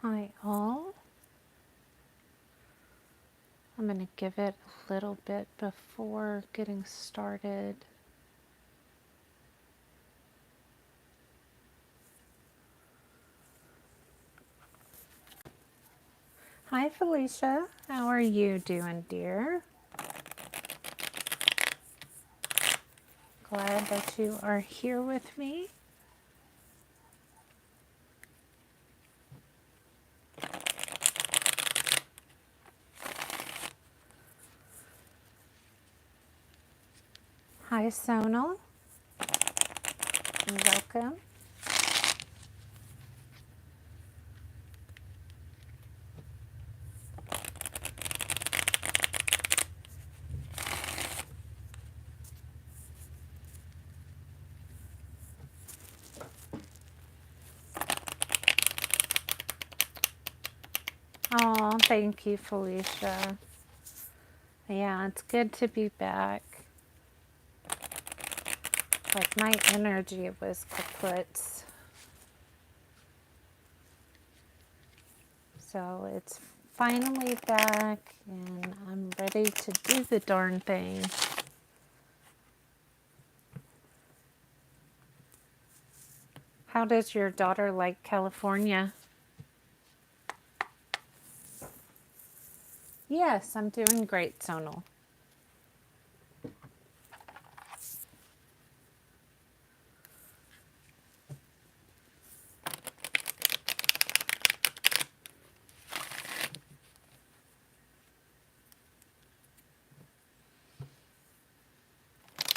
Hi all. I'm going to give it a little bit before getting started. Hi Felicia, how are you doing, dear? Glad that you are here with me. Hi Sonal, and welcome. Oh, thank you, Felicia. Yeah, it's good to be back. Like my energy was kaput. So it's finally back and I'm ready to do the darn thing. How does your daughter like California? Yes, I'm doing great, Sonal.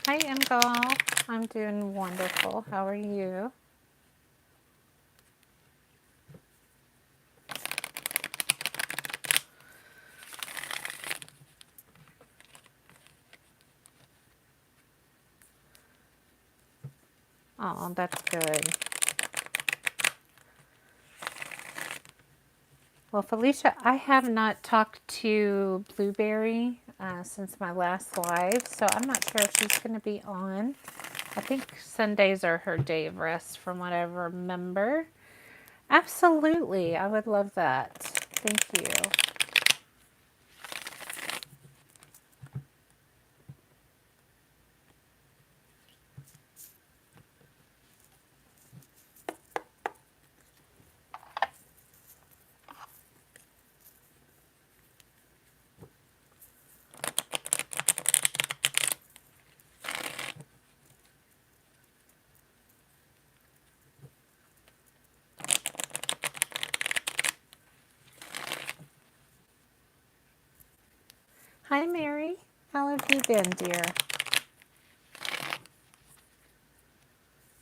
Hi, Ingal. I'm doing wonderful. How are you? Oh, that's good. Well, Felicia, I have not talked to Blueberry since my last live, so I'm not sure if she's going to be on. I think Sundays are her day of rest from what I remember. Absolutely. I would love that. Thank you. Hi, Mary. How have you been, dear?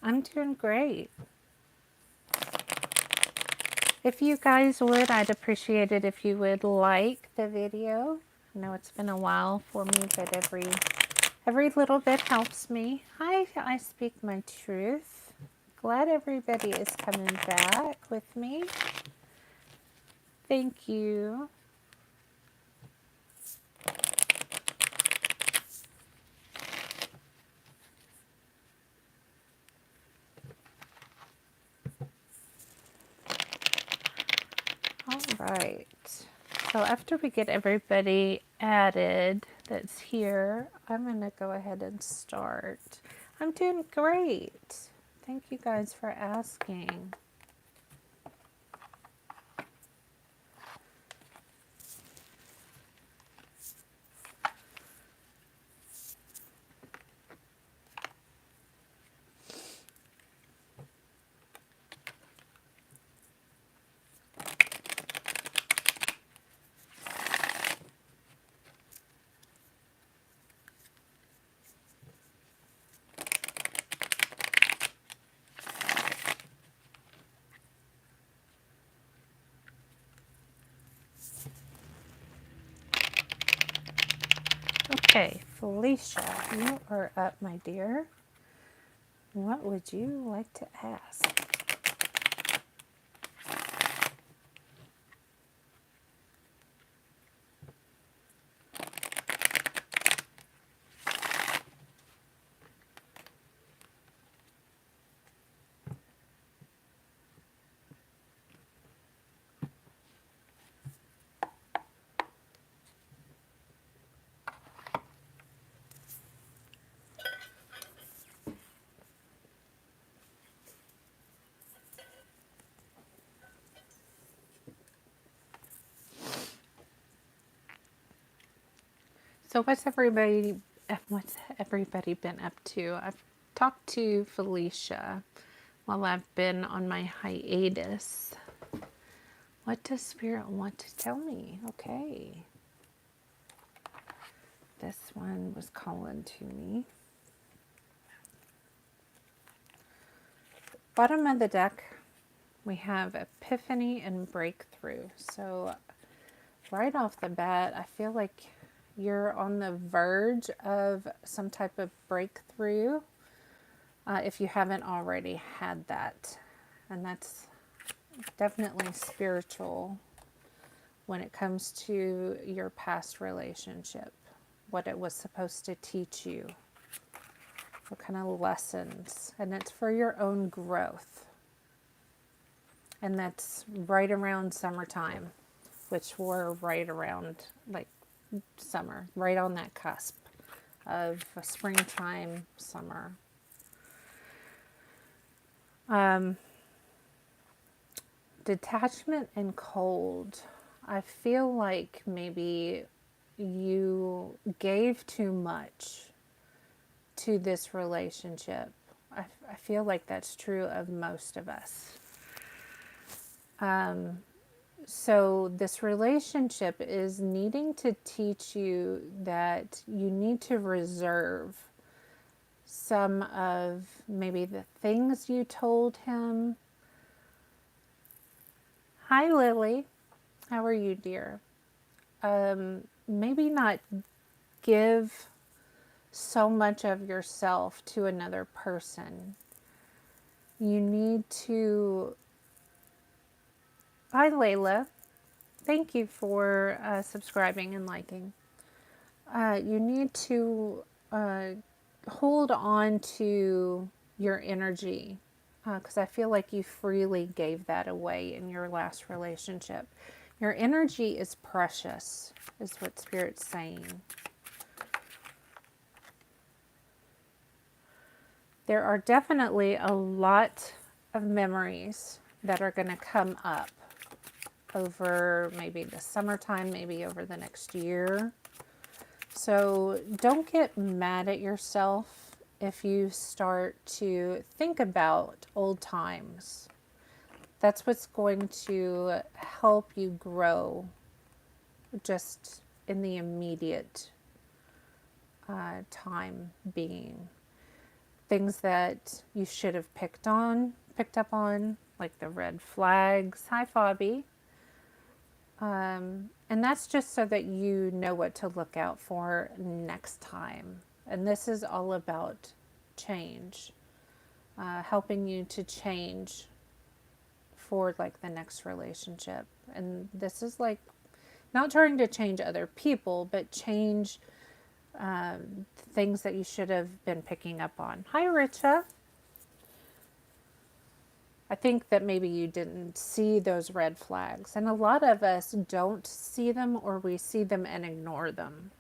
I'm doing great. If you guys would, I'd appreciate it if you would like the video. I know it's been a while for me, but every little bit helps me. Hi, I speak my truth. Glad everybody is coming back with me. Thank you. All right. So after we get everybody added that's here, I'm going to go ahead and start. I'm doing great. Thank you guys for asking. Okay, Felicia, you are up, my dear. What would you like to ask? So what's everybody been up to? I've talked to Felicia while I've been on my hiatus. What does Spirit want to tell me? Okay. This one was calling to me. Bottom of the deck, we have Epiphany and Breakthrough. So right off the bat, I feel like you're on the verge of some type of breakthrough if you haven't already had that. And that's definitely spiritual when it comes to your past relationship, what it was supposed to teach you, what kind of lessons. And it's for your own growth. And that's right around summertime, which we're right around like summer, right on that cusp of springtime, summer. Detachment and cold. I feel like maybe you gave too much to this relationship. I feel like that's true of most of us. So this relationship is needing to teach you that you need to reserve some of maybe the things you told him. Hi, Lily. How are you, dear? Maybe not give so much of yourself to another person. You need to... Hi, Layla. Thank you for subscribing and liking. You need to hold on to your energy because I feel like you freely gave that away in your last relationship. Your energy is precious, is what Spirit's saying. There are definitely a lot of memories that are going to come up over maybe the summertime, maybe over the next year. So don't get mad at yourself if you start to think about old times. That's what's going to help you grow just in the immediate time being. Things that you should have picked up on, like the red flags. Hi, Fabi. And that's just so that you know what to look out for next time. And this is all about change, helping you to change for like the next relationship. And this is like not trying to change other people, but change things that you should have been picking up on. Hi, Richa. I think that maybe you didn't see those red flags. And a lot of us don't see them, or we see them and ignore them.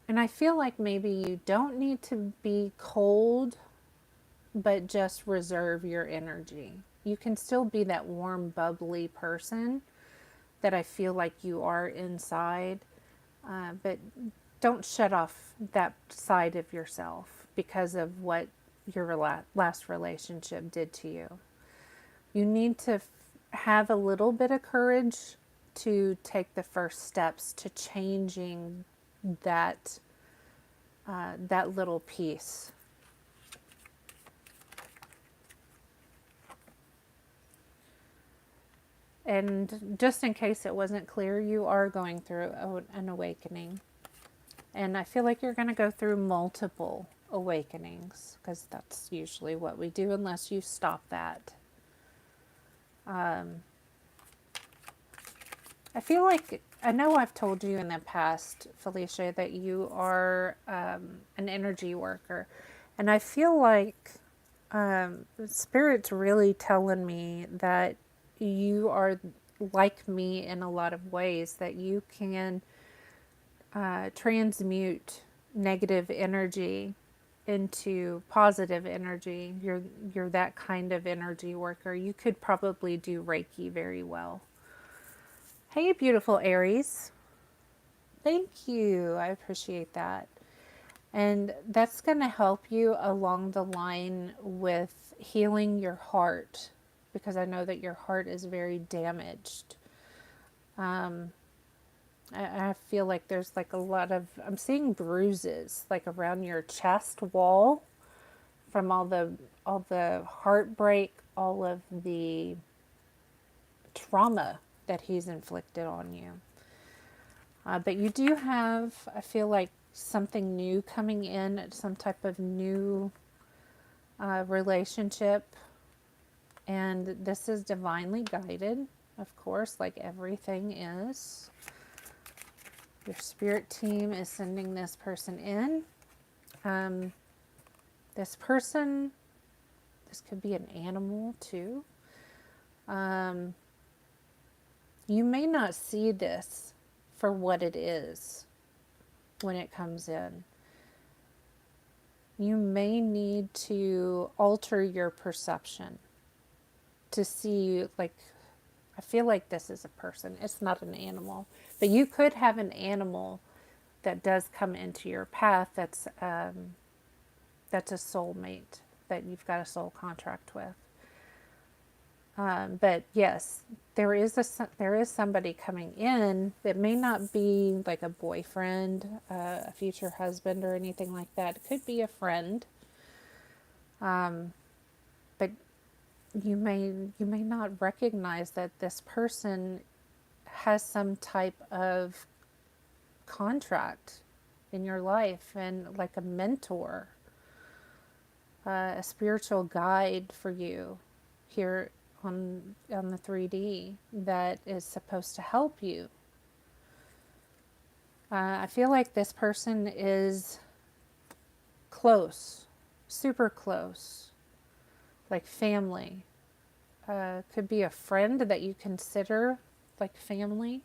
And I feel like maybe you don't need to be cold, but just reserve your energy. You can still be that warm, bubbly person that I feel like you are inside, but don't shut off that side of yourself because of what your last relationship did to you. You need to have a little bit of courage to take the first steps to changing that that little piece. And just in case it wasn't clear, you are going through an awakening. And I feel like you're going to go through multiple awakenings because that's usually what we do unless you stop that. I feel like, I know I've told you in the past, Felicia, that you are an energy worker. And I feel like Spirit's really telling me that you are like me in a lot of ways, that you can transmute negative energy into positive energy. You're that kind of energy worker. You could probably do Reiki very well. Hey, beautiful Aries. Thank you. I appreciate that. And that's going to help you along the line with healing your heart because I know that your heart is very damaged. I feel like there's like a lot of, I'm seeing bruises like around your chest wall from all the heartbreak, all of the trauma that he's inflicted on you. But you do have, I feel like, something new coming in, some type of new relationship. And this is divinely guided, of course, like everything is. Your spirit team is sending this person in. Um, this person, this could be an animal too. Um, you may not see this for what it is when it comes in. You may need to alter your perception to see, like, I feel like this is a person. It's not an animal. But you could have an animal that does come into your path that's a soulmate that you've got a soul contract with. But yes, there is somebody coming in that may not be like a boyfriend, a future husband, or anything like that. It could be a friend, but you may not recognize that this person has some type of contract in your life and like a mentor, a spiritual guide for you here on the 3D that is supposed to help you. I feel like this person is close, super close, like family. Could be a friend that you consider like family.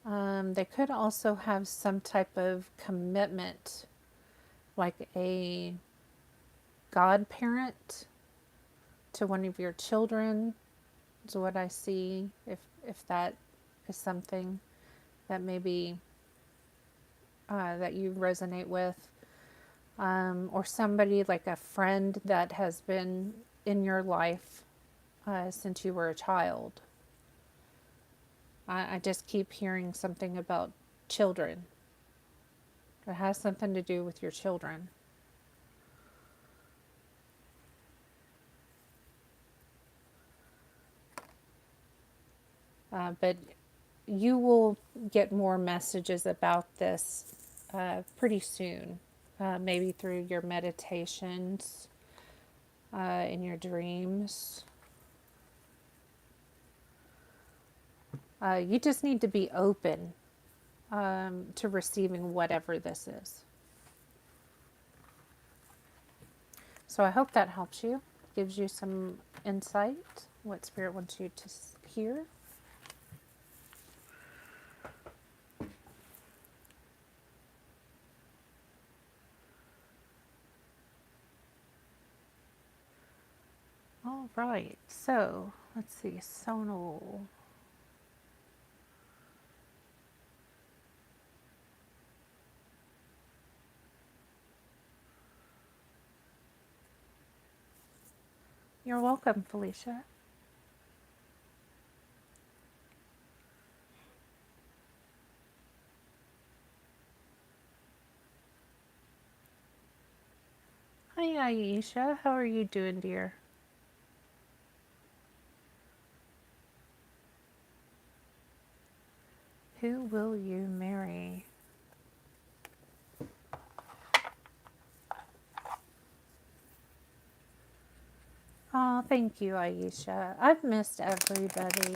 They could also have some type of commitment, like a godparent to one of your children is what I see. If that is something that maybe that you resonate with, or somebody like a friend that has been in your life since you were a child. I just keep hearing something about children. It has something to do with your children. But you will get more messages about this pretty soon, maybe through your meditations, in your dreams. You just need to be open to receiving whatever this is. So I hope that helps you, gives you some insight, what Spirit wants you to hear. All right, so let's see, Sonal. You're welcome, Felicia. Hi, Aisha. How are you doing, dear? Who will you marry? Oh, thank you, Aisha. I've missed everybody,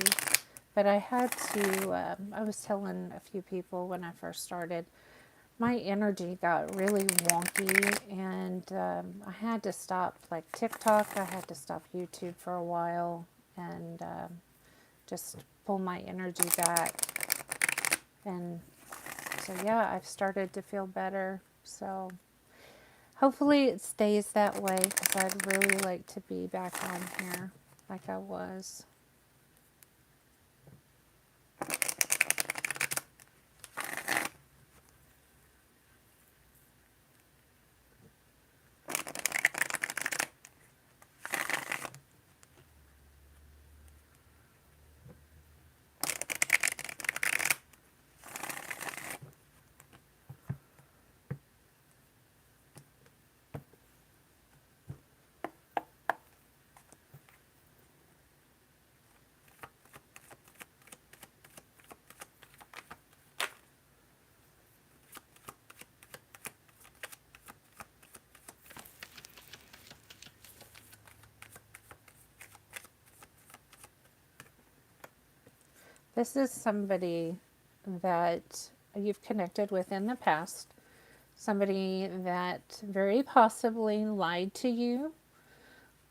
but I had to, I was telling a few people when I first started, my energy got really wonky and I had to stop like TikTok. I had to stop YouTube for a while and just pull my energy back. And so, yeah, I've started to feel better. So hopefully it stays that way because I'd really like to be back on here like I was. This is somebody that you've connected with in the past, somebody that very possibly lied to you.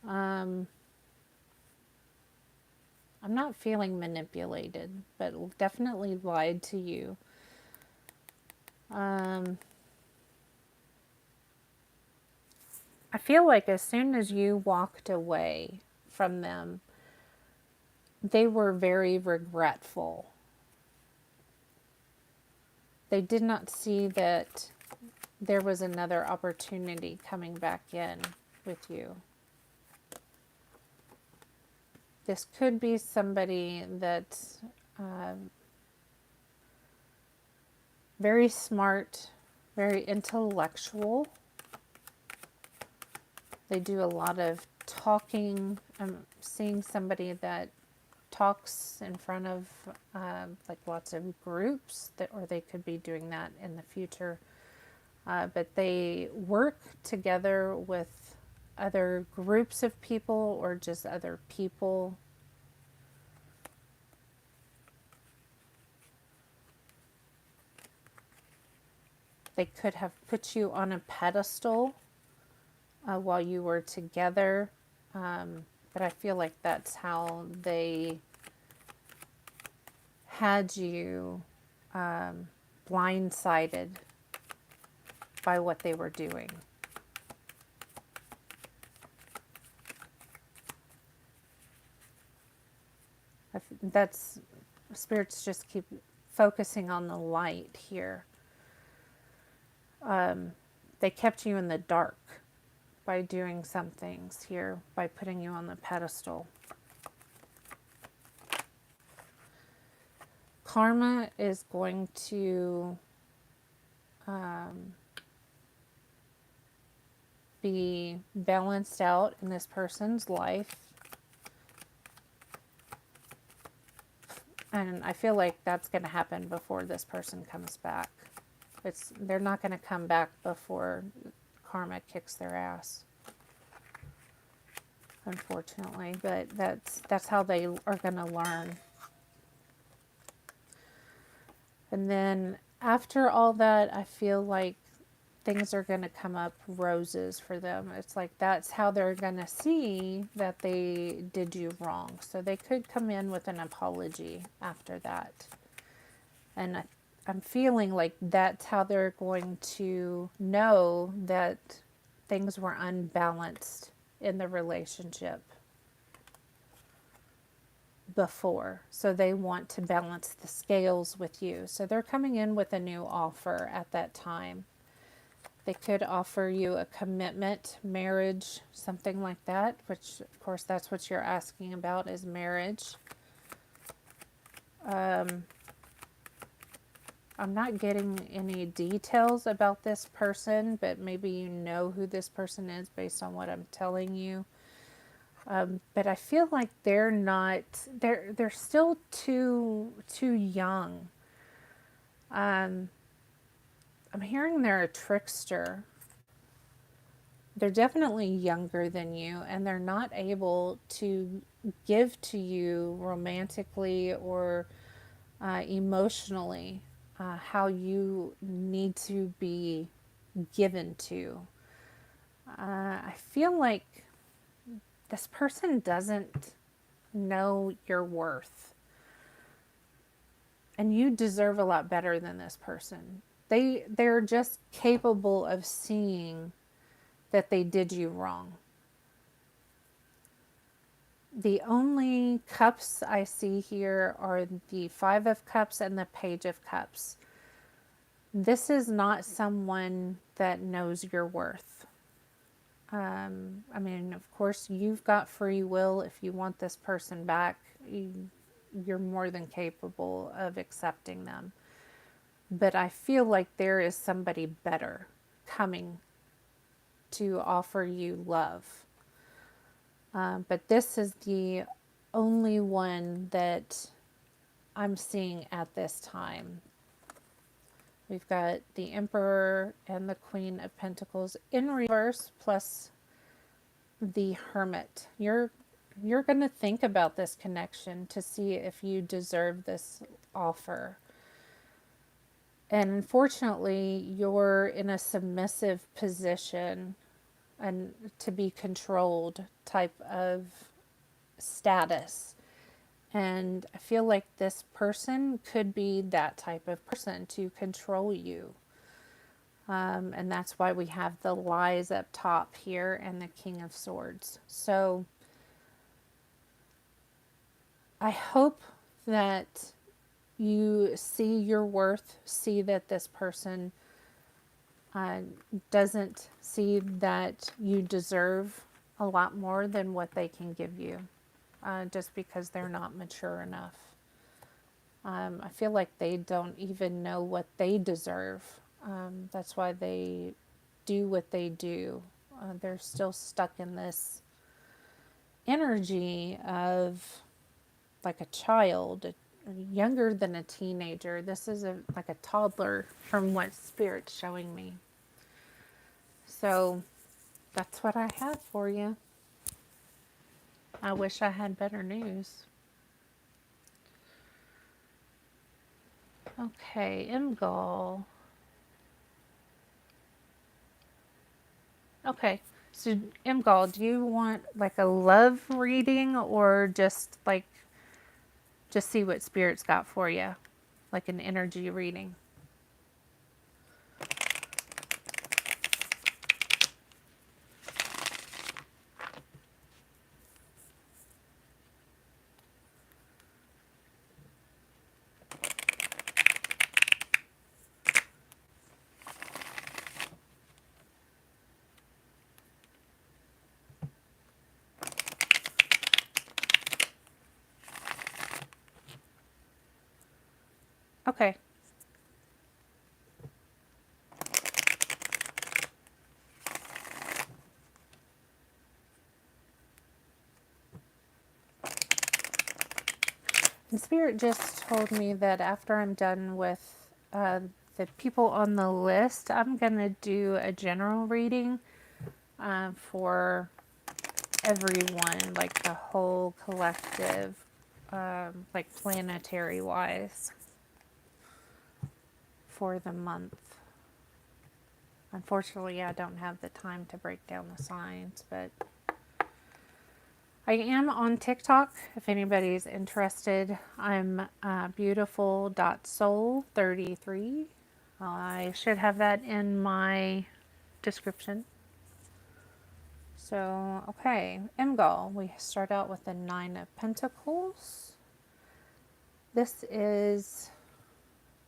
Um, I'm not feeling manipulated, but definitely lied to you. Um, I feel like as soon as you walked away from them, they were very regretful. They did not see that there was another opportunity coming back in with you. This could be somebody that's very smart, very intellectual. They do a lot of talking. I'm seeing somebody that talks in front of like lots of groups, that, or they could be doing that in the future. But they work together with other groups of people or just other people. They could have put you on a pedestal while you were together. But I feel like that's how they had you blindsided by what they were doing. That's, spirits just keep focusing on the light here. They kept you in the dark by doing some things here, by putting you on the pedestal. Karma is going to be balanced out in this person's life. And I feel like that's going to happen before this person comes back. They're not going to come back before karma kicks their ass, unfortunately. But that's how they are going to learn. And then after all that, I feel like things are going to come up roses for them. It's like that's how they're going to see that they did you wrong. So they could come in with an apology after that. And I'm feeling like that's how they're going to know that things were unbalanced in the relationship before. So they want to balance the scales with you. So they're coming in with a new offer at that time. They could offer you a commitment, marriage, something like that, which of course that's what you're asking about, is marriage. I'm not getting any details about this person, but maybe you know who this person is based on what I'm telling you. But I feel like they're not, they're still too young. I'm hearing they're a trickster. They're definitely younger than you, and they're not able to give to you romantically or emotionally how you need to be given to. I feel like this person doesn't know your worth, and you deserve a lot better than this person. They're just capable of seeing that they did you wrong. The only cups I see here are the Five of Cups and the Page of Cups. This is not someone that knows your worth. I mean, of course, you've got free will. If you want this person back, you're more than capable of accepting them. But I feel like there is somebody better coming to offer you love. But this is the only one that I'm seeing at this time. We've got the Emperor and the Queen of Pentacles in reverse, plus the Hermit. You're you're going to think about this connection to see if you deserve this offer. And unfortunately, you're in a submissive position and to be controlled type of status. And I feel like this person could be that type of person to control you. And that's why we have the lies up top here and the King of Swords. So I hope that you see your worth, see that this person uh, doesn't see that you deserve a lot more than what they can give you, just because they're not mature enough. I feel like they don't even know what they deserve. That's why they do what they do. They're still stuck in this energy of like a child, younger than a teenager. This is like a toddler from what Spirit's showing me. So that's what I have for you. I wish I had better news. Okay, Imgal. Okay, so Imgal, do you want like a love reading or just see what Spirit's got for you? Like an energy reading? Okay. And Spirit just told me that after I'm done with the people on the list, I'm going to do a general reading for everyone, like the whole collective, like planetary wise for the month. Unfortunately, I don't have the time to break down the signs, but I am on TikTok if anybody's interested. I'm beautiful.soul33. I should have that in my description. So, okay, Imgal, we start out with the Nine of Pentacles. This is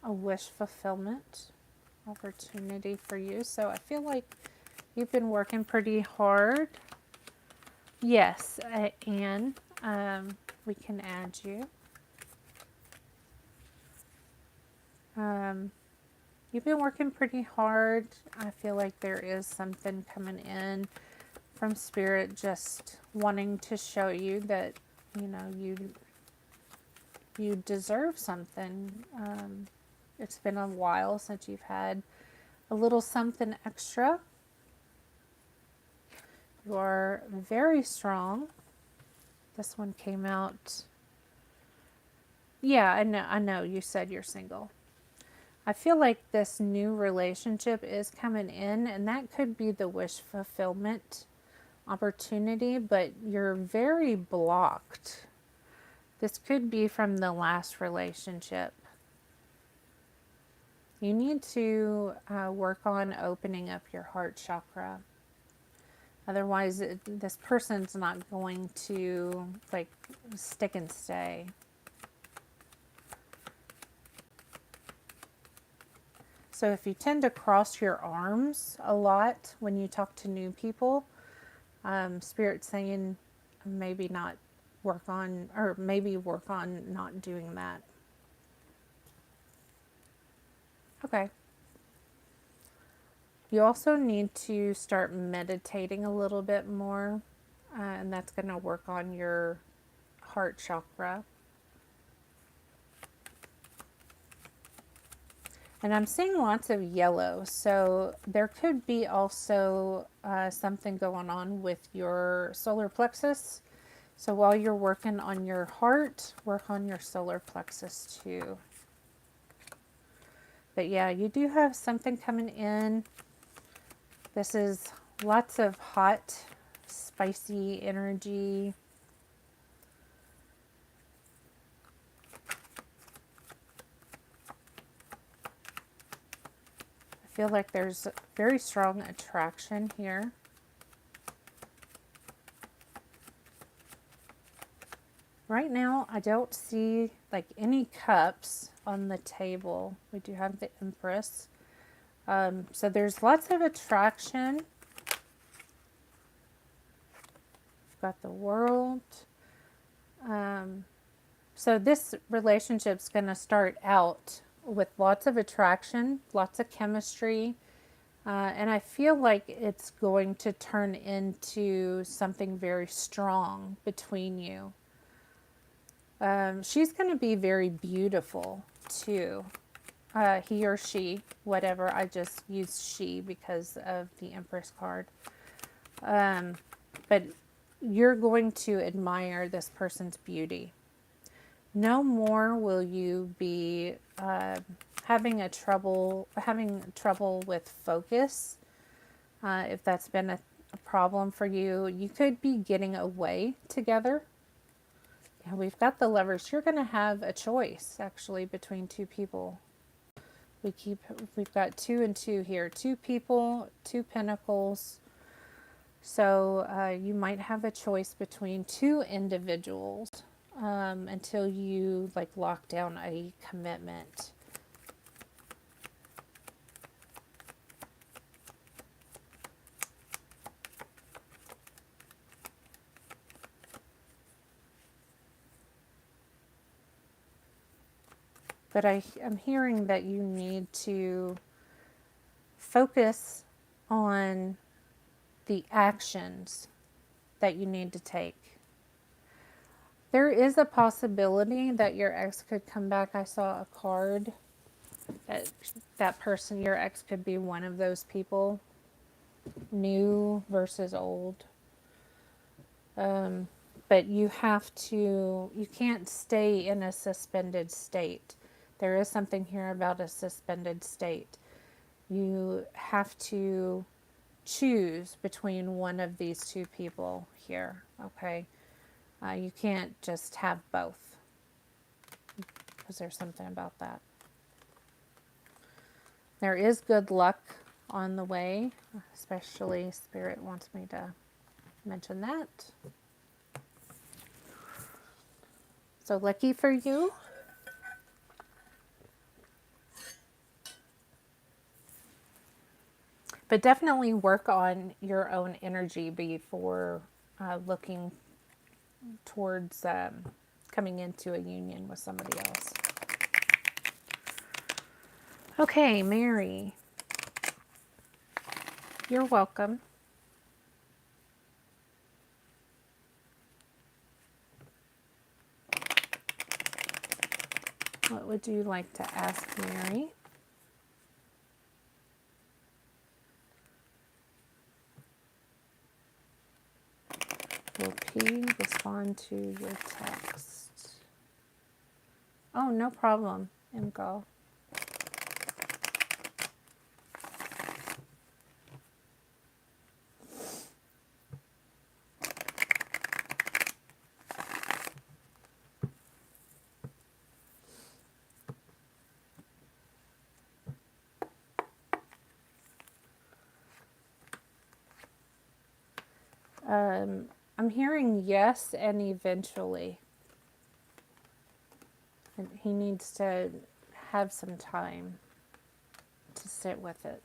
a wish fulfillment opportunity for you. So I feel like you've been working pretty hard. Yes, Anne, we can add you. You've been working pretty hard. I feel like there is something coming in from Spirit just wanting to show you that, you know, you deserve something. It's been a while since you've had a little something extra. You are very strong. This one came out. Yeah, I know you said you're single. I feel like this new relationship is coming in, and that could be the wish fulfillment opportunity, but you're very blocked. This could be from the last relationship. You need to work on opening up your heart chakra. Otherwise, this person's not going to like stick and stay. So if you tend to cross your arms a lot when you talk to new people, Spirit's saying maybe not work on, or maybe work on not doing that. Okay. You also need to start meditating a little bit more, and that's going to work on your heart chakra. And I'm seeing lots of yellow, so there could be also something going on with your solar plexus. So while you're working on your heart, work on your solar plexus too. But yeah, you do have something coming in. This is lots of hot, spicy energy. I feel like there's very strong attraction here. Right now, I don't see like any cups on the table. We do have the Empress. So there's lots of attraction. We've got the World. So this relationship's going to start out with lots of attraction, lots of chemistry, and I feel like it's going to turn into something very strong between you. She's going to be very beautiful too. He or she, whatever. I just used she because of the Empress card. But you're going to admire this person's beauty. No more will you be having trouble with focus. If that's been a problem for you, you could be getting away together. Yeah, we've got the Lovers. You're going to have a choice actually between two people. We've got 2 and 2 here. 2 people, 2 pentacles. So you might have a choice between 2 individuals until you like lock down a commitment. But I'm hearing that you need to focus on the actions that you need to take. There is a possibility that your ex could come back. I saw a card that person, your ex, could be one of those people. New versus old. But you can't stay in a suspended state. There is something here about a suspended state. You have to choose between one of these 2 people here, okay? You can't just have both, because there's something about that. There is good luck on the way, especially Spirit wants me to mention that. So lucky for you. But definitely work on your own energy before looking towards coming into a union with somebody else. Okay, Mary. You're welcome. What would you like to ask Mary? Will P respond to your text? Oh, no problem, Imgo. I'm hearing yes and eventually. And he needs to have some time to sit with it.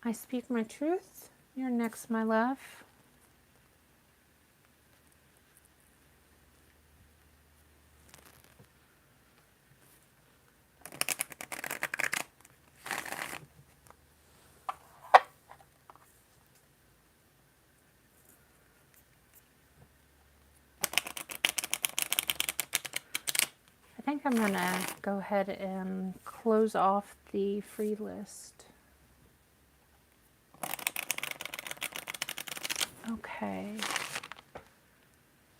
I speak my truth. You're next, my love. think I'm going to go ahead and close off the free list. Okay.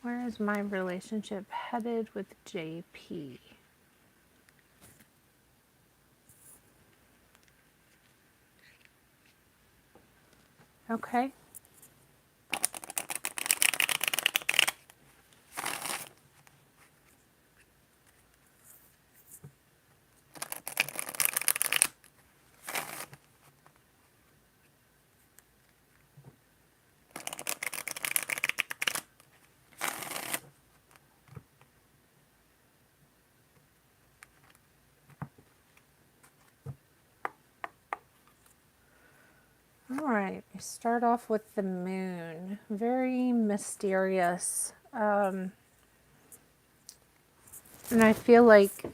Where is my relationship headed with JP? Okay. All right, we start off with the moon. Very mysterious. And I feel like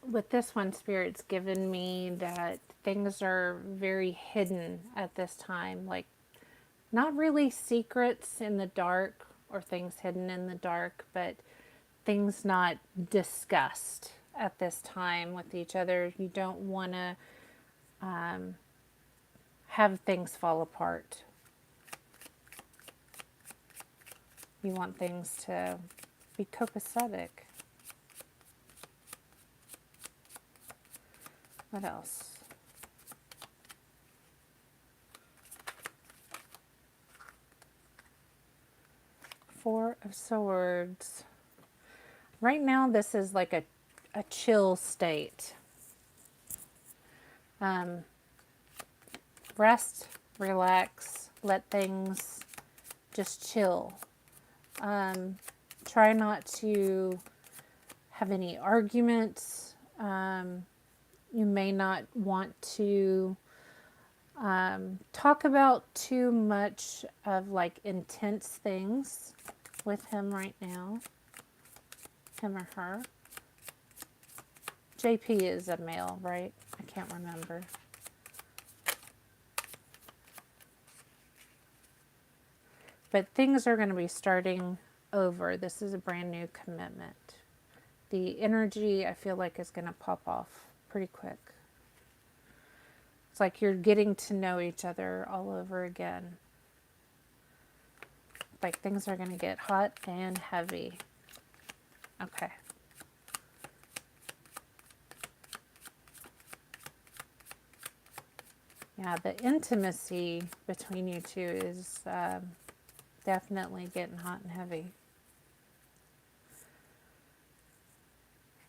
with this one, Spirit's given me that things are very hidden at this time. Like, not really secrets in the dark or things hidden in the dark, but things not discussed at this time with each other. You don't want to have things fall apart. You want things to be copacetic. What else? Four of Swords. Right now, this is like a chill state. Rest, relax, let things just chill. Try not to have any arguments. You may not want to talk about too much of like intense things with him right now. Him or her. JP is a male, right? I can't remember. But things are going to be starting over. This is a brand new commitment. The energy, I feel like, is going to pop off pretty quick. It's like you're getting to know each other all over again. Like things are going to get hot and heavy. Okay. Yeah, the intimacy between you two is definitely getting hot and heavy.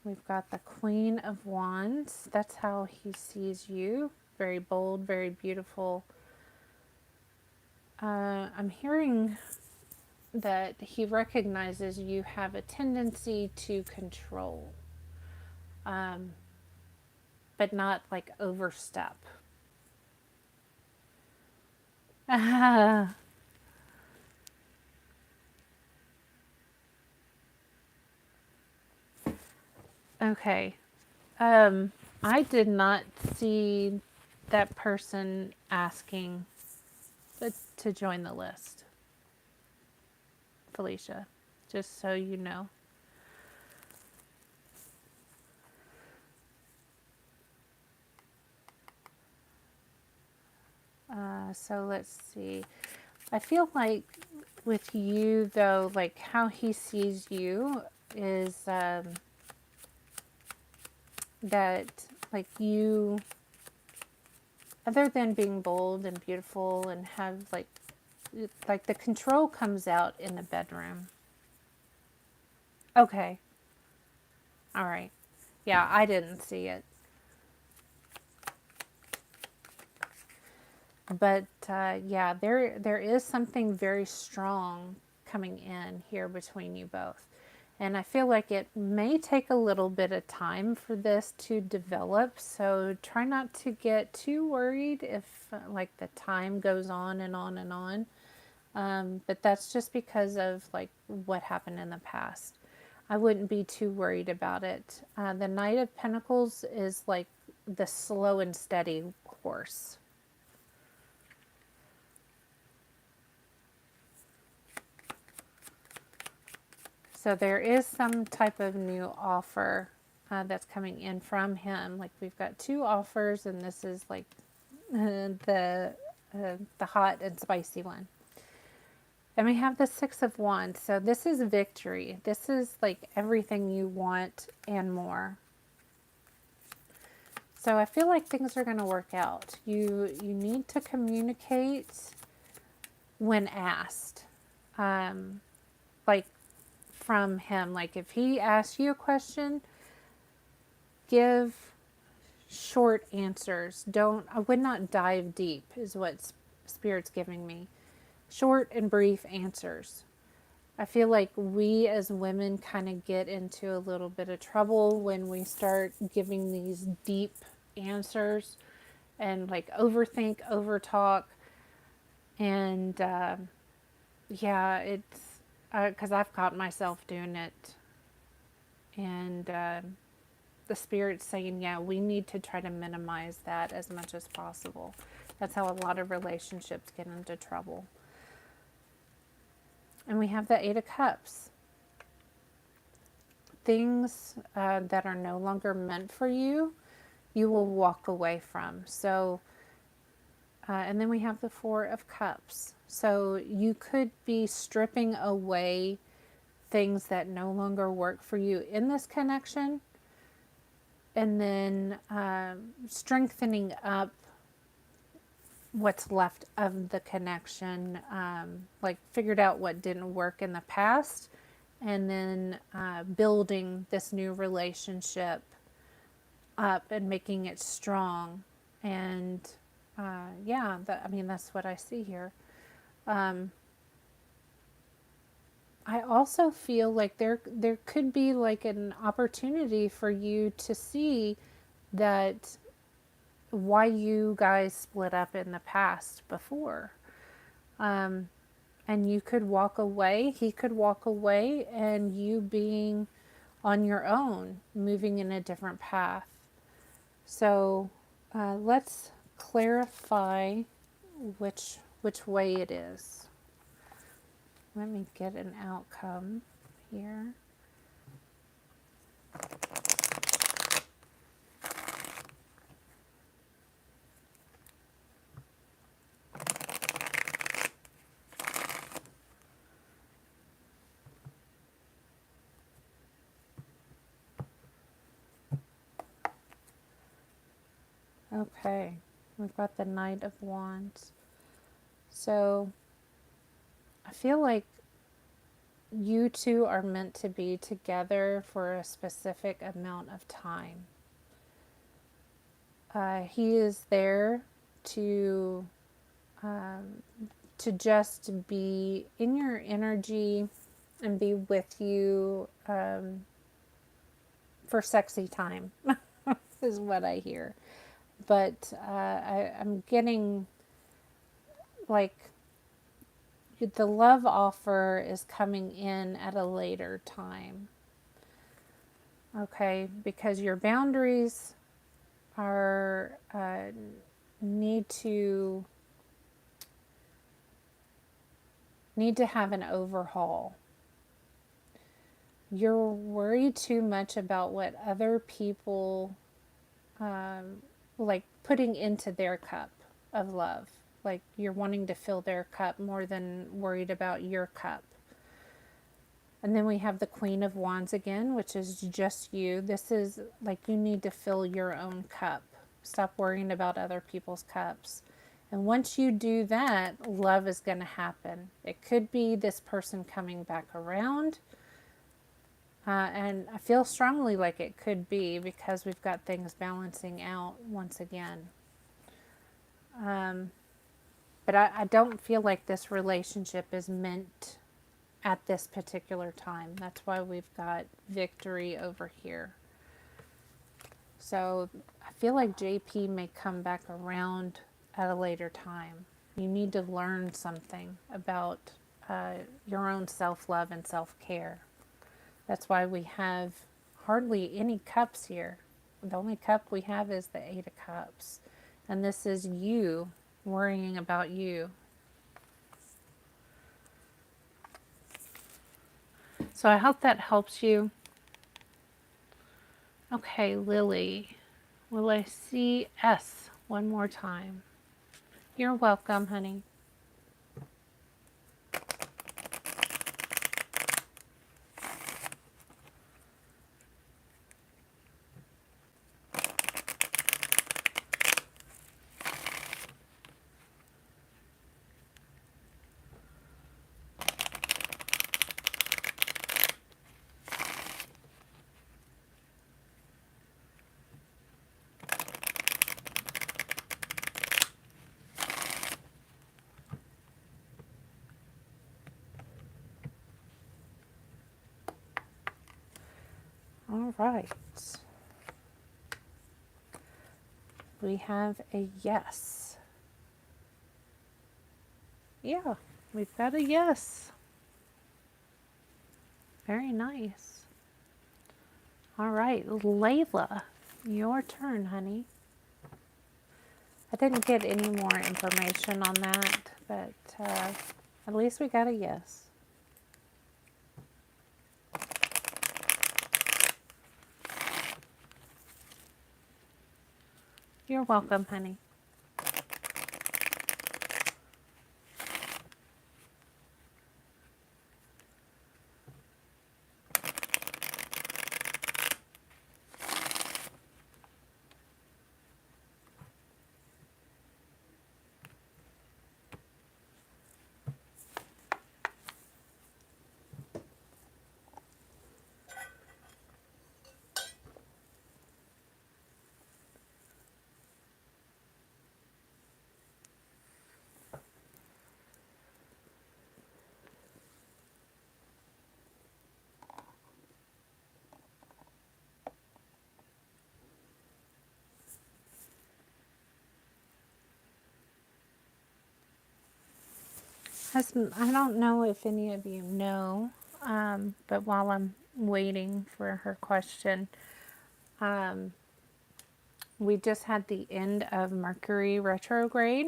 We've got the Queen of Wands. That's how he sees you. Very bold, very beautiful. I'm hearing that he recognizes you have a tendency to control, but not like overstep. Okay. I did not see that person asking to join the list, Felicia, just so you know. So let's see. I feel like with you, though, like how he sees you is that, like, you, other than being bold and beautiful and have, like the control comes out in the bedroom. Okay. All right. Yeah, I didn't see it. But yeah, there is something very strong coming in here between you both. And I feel like it may take a little bit of time for this to develop. So try not to get too worried if like the time goes on and on and on. But that's just because of like what happened in the past. I wouldn't be too worried about it. The Knight of Pentacles is like the slow and steady horse. So there is some type of new offer that's coming in from him. Like we've got 2 offers, and this is like the hot and spicy one. And we have the 6 of Wands. So this is victory. This is like everything you want and more. So I feel like things are going to work out. You need to communicate when asked. Like from him. Like if he asks you a question, give short answers. I would not dive deep is what Spirit's giving me. Short and brief answers. I feel like we as women kind of get into a little bit of trouble when we start giving these deep answers and like overthink, overtalk. And yeah, it's because I've caught myself doing it. And the Spirit's saying, yeah, we need to try to minimize that as much as possible. That's how a lot of relationships get into trouble. And we have the 8 of Cups. Things that are no longer meant for you, you will walk away from. So, and then we have the 4 of Cups. So you could be stripping away things that no longer work for you in this connection, and then strengthening up what's left of the connection, like figured out what didn't work in the past, and then building this new relationship up and making it strong. And yeah, I mean, that's what I see here. I also feel like there could be like an opportunity for you to see that why you guys split up in the past before. And you could walk away, he could walk away, and you being on your own, moving in a different path. So let's clarify which way it is. Let me get an outcome here. Okay, we've got the Knight of Wands. So I feel like you two are meant to be together for a specific amount of time. He is there to just be in your energy and be with you for sexy time is what I hear. But I'm getting like the love offer is coming in at a later time. Okay, because your boundaries are need to have an overhaul. You're worried too much about what other people like putting into their cup of love. Like you're wanting to fill their cup more than worried about your cup. And then we have the Queen of Wands again, which is just you. This is like you need to fill your own cup. Stop worrying about other people's cups. And once you do that, love is going to happen. It could be this person coming back around. And I feel strongly like it could be because we've got things balancing out once again. But I don't feel like this relationship is meant at this particular time. That's why we've got victory over here. So I feel like JP may come back around at a later time. You need to learn something about your own self-love and self-care. That's why we have hardly any cups here. The only cup we have is the 8 of Cups. And this is you worrying about you. So I hope that helps you. Okay, Lily, will I see S one more time? You're welcome, honey. All right. We have a yes. Yeah, we've got a yes. Very nice. All right, Layla, your turn, honey. I didn't get any more information on that, but at least we got a yes. You're welcome, honey. I don't know if any of you know, but while I'm waiting for her question, we just had the end of Mercury retrograde,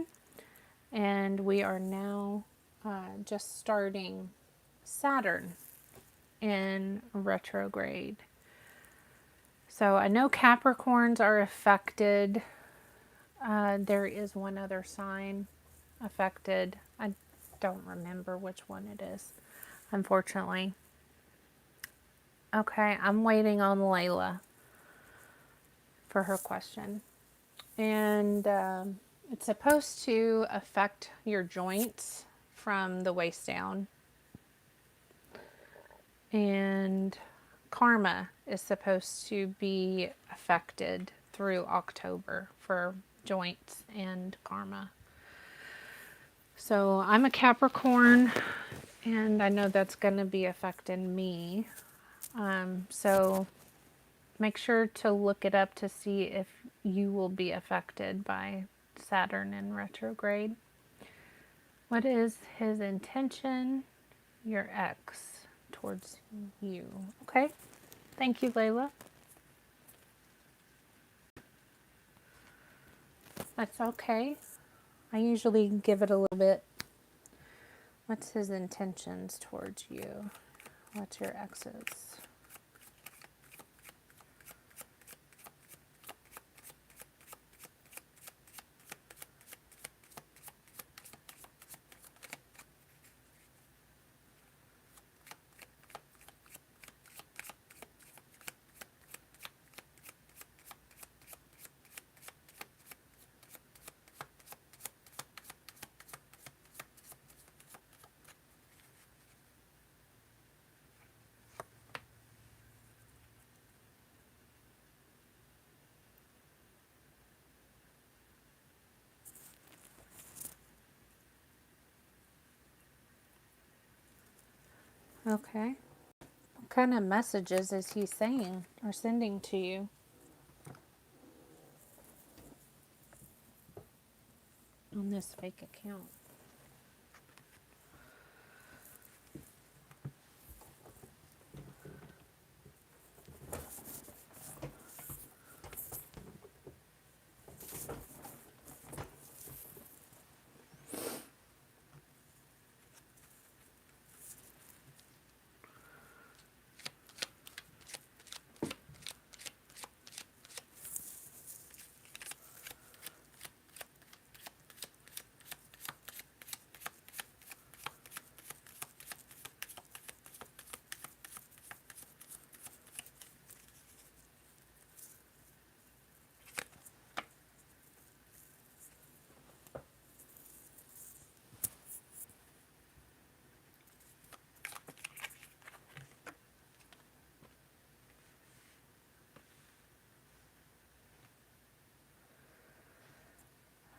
and we are now just starting Saturn in retrograde. So I know Capricorns are affected. There is one other sign affected. I don't remember which one it is, unfortunately. Okay, I'm waiting on Layla for her question. And it's supposed to affect your joints from the waist down. And karma is supposed to be affected through October for joints and karma. So I'm a Capricorn, and I know that's going to be affecting me. So make sure to look it up to see if you will be affected by Saturn in retrograde. What is his intention, your ex, towards you? Okay. Thank you, Layla. That's okay. I usually give it a little bit. What's his intentions towards you? What's your ex's? Okay. What kind of messages is he saying or sending to you on this fake account?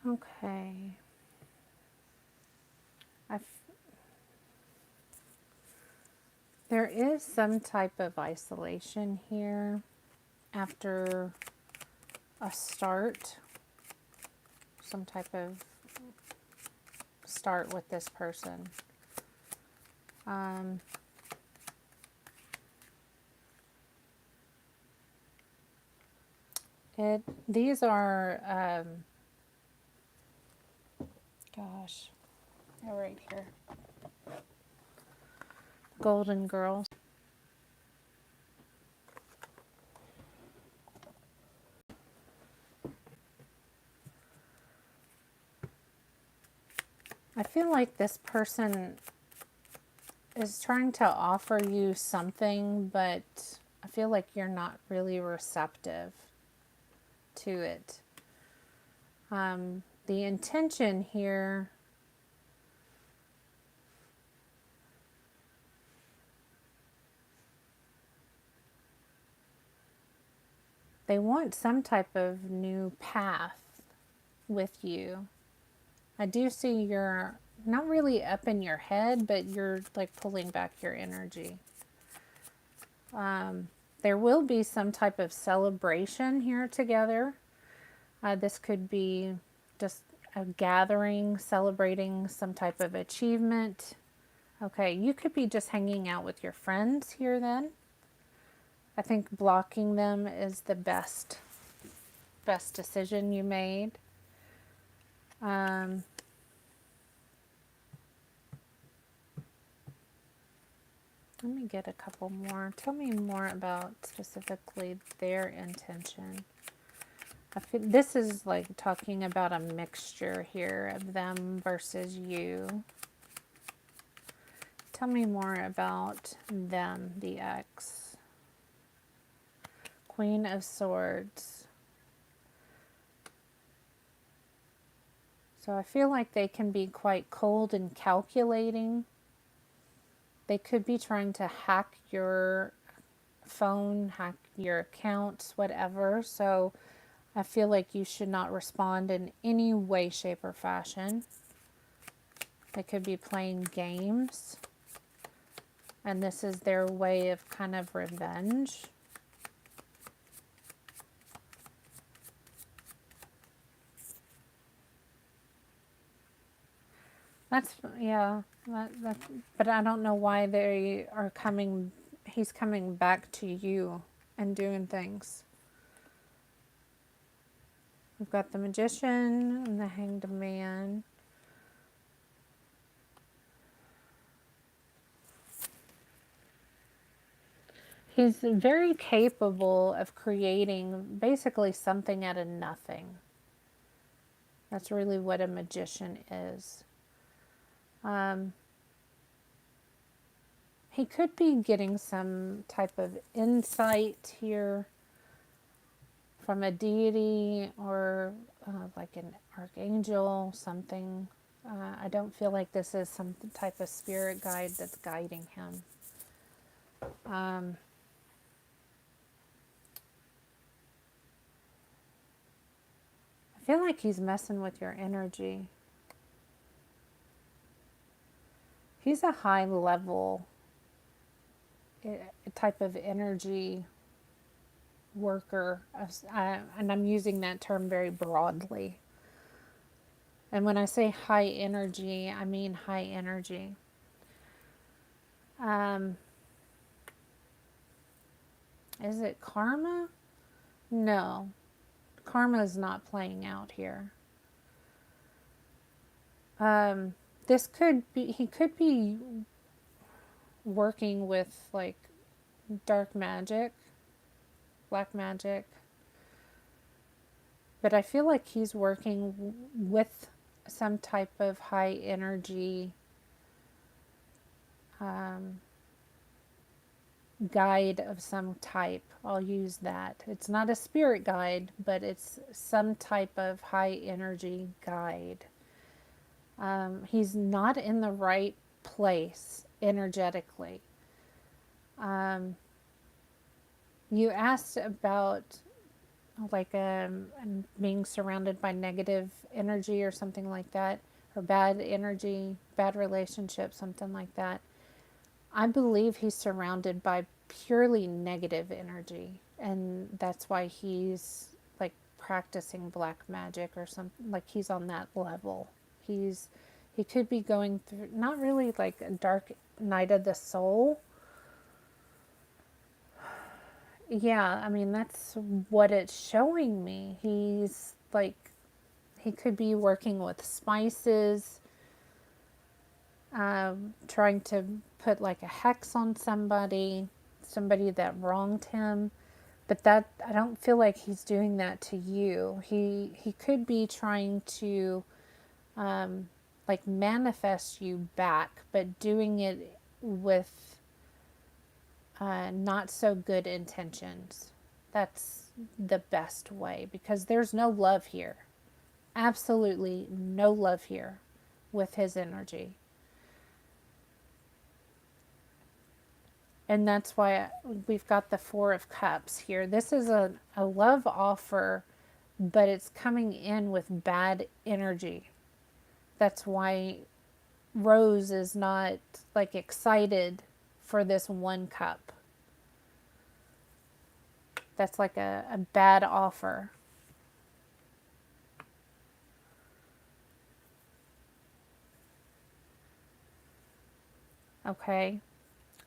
Okay. I There is some type of isolation here after a start, some type of start with this person. Um, these are, gosh, they're right here. Golden girls. I feel like this person is trying to offer you something, but I feel like you're not really receptive to it. The intention here, they want some type of new path with you. I do see you're not really up in your head, but you're like pulling back your energy. There will be some type of celebration here together. This could be just a gathering, celebrating some type of achievement. Okay, you could be just hanging out with your friends here then. I think blocking them is the best decision you made. Let me get a couple more. Tell me more about specifically their intention. I feel this is like talking about a mixture here of them versus you. Tell me more about them, the ex. Queen of Swords. So I feel like they can be quite cold and calculating. They could be trying to hack your phone, hack your accounts, whatever. So I feel like you should not respond in any way, shape, or fashion. They could be playing games, and this is their way of kind of revenge. That's, yeah, but I don't know why they are coming, he's coming back to you and doing things. We've got the Magician and the Hanged Man. He's very capable of creating basically something out of nothing. That's really what a magician is. He could be getting some type of insight here from a deity or like an archangel, something. I don't feel like this is some type of spirit guide that's guiding him. I feel like he's messing with your energy. He's a high level type of energy worker, and I'm using that term very broadly. And when I say high energy, I mean high energy. Is it karma? No, karma is not playing out here. This could be, he could be working with like dark magic, black magic. But I feel like he's working with some type of high energy guide of some type. I'll use that. It's not a spirit guide, but it's some type of high energy guide. He's not in the right place energetically. You asked about like being surrounded by negative energy or something like that, or bad energy, bad relationship, something like that. I believe he's surrounded by purely negative energy, and that's why he's like practicing black magic or something. Like he's on that level. He's he could be going through not really like a dark night of the soul. Yeah, I mean that's what it's showing me. He's like he could be working with spices, trying to put like a hex on somebody that wronged him. But that I don't feel like he's doing that to you. He could be trying to like manifest you back, but doing it with not so good intentions. That's the best way because there's no love here. Absolutely no love here with his energy. And that's why we've got the Four of Cups here. This is a love offer, but it's coming in with bad energy. That's why Rose is not like excited for this one cup. That's like a bad offer. Okay.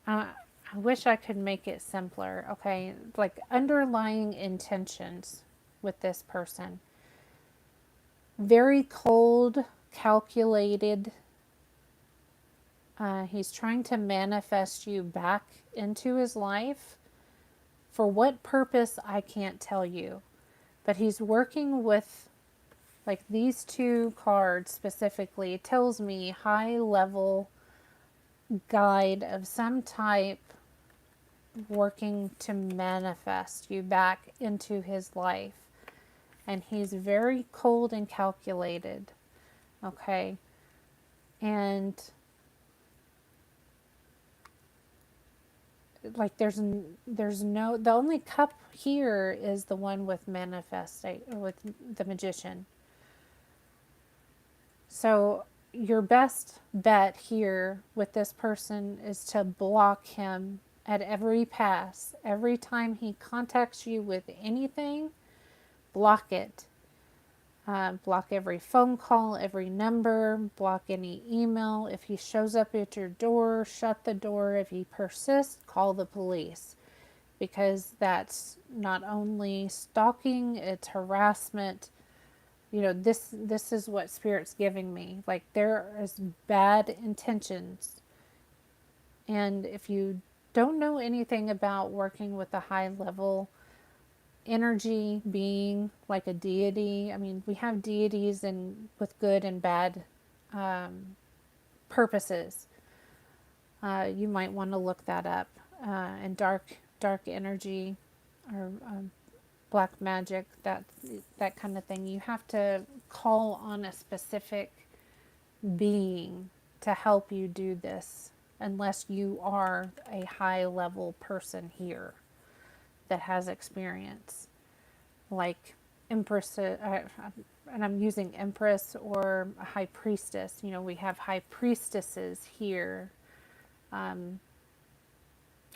I wish I could make it simpler. Okay. Like underlying intentions with this person. Very cold, calculated. He's trying to manifest you back into his life. For what purpose, I can't tell you. But he's working with, like these two cards specifically, it tells me high level guide of some type working to manifest you back into his life. And he's very cold and calculated. Okay. And like there's no, the only cup here is the one with manifesting with the magician. So your best bet here with this person is to block him at every pass. Every time he contacts you with anything, block it. Block every phone call, every number, block any email. If he shows up at your door, shut the door. If he persists, call the police. Because that's not only stalking, it's harassment. You know, this is what Spirit's giving me. Like there is bad intentions. And if you don't know anything about working with a high level energy being like a deity. I mean, we have deities and with good and bad purposes. You might want to look that up. And dark energy or black magic, that kind of thing. You have to call on a specific being to help you do this, unless you are a high level person here that has experience. Like Empress, and I'm using Empress or a High Priestess. You know, we have High Priestesses here, and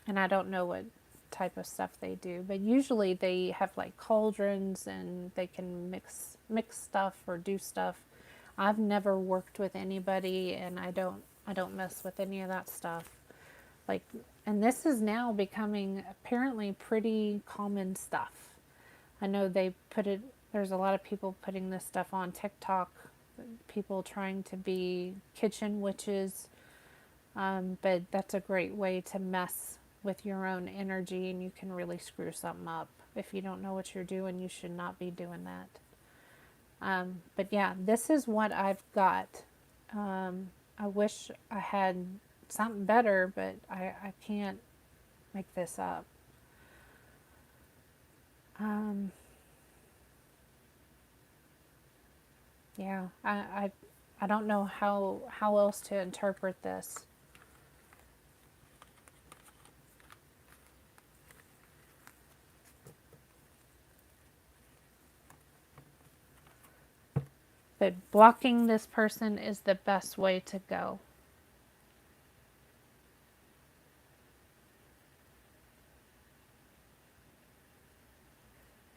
I don't know what type of stuff they do, but usually they have like cauldrons and they can mix stuff or do stuff. I've never worked with anybody, and I don't mess with any of that stuff. Like, and this is now becoming apparently pretty common stuff. I know they put it, there's a lot of people putting this stuff on TikTok, people trying to be kitchen witches, but that's a great way to mess with your own energy, and you can really screw something up. If you don't know what you're doing, you should not be doing that. But yeah, this is what I've got. I wish I had something better, but I can't make this up. Yeah, I don't know how else to interpret this. But blocking this person is the best way to go.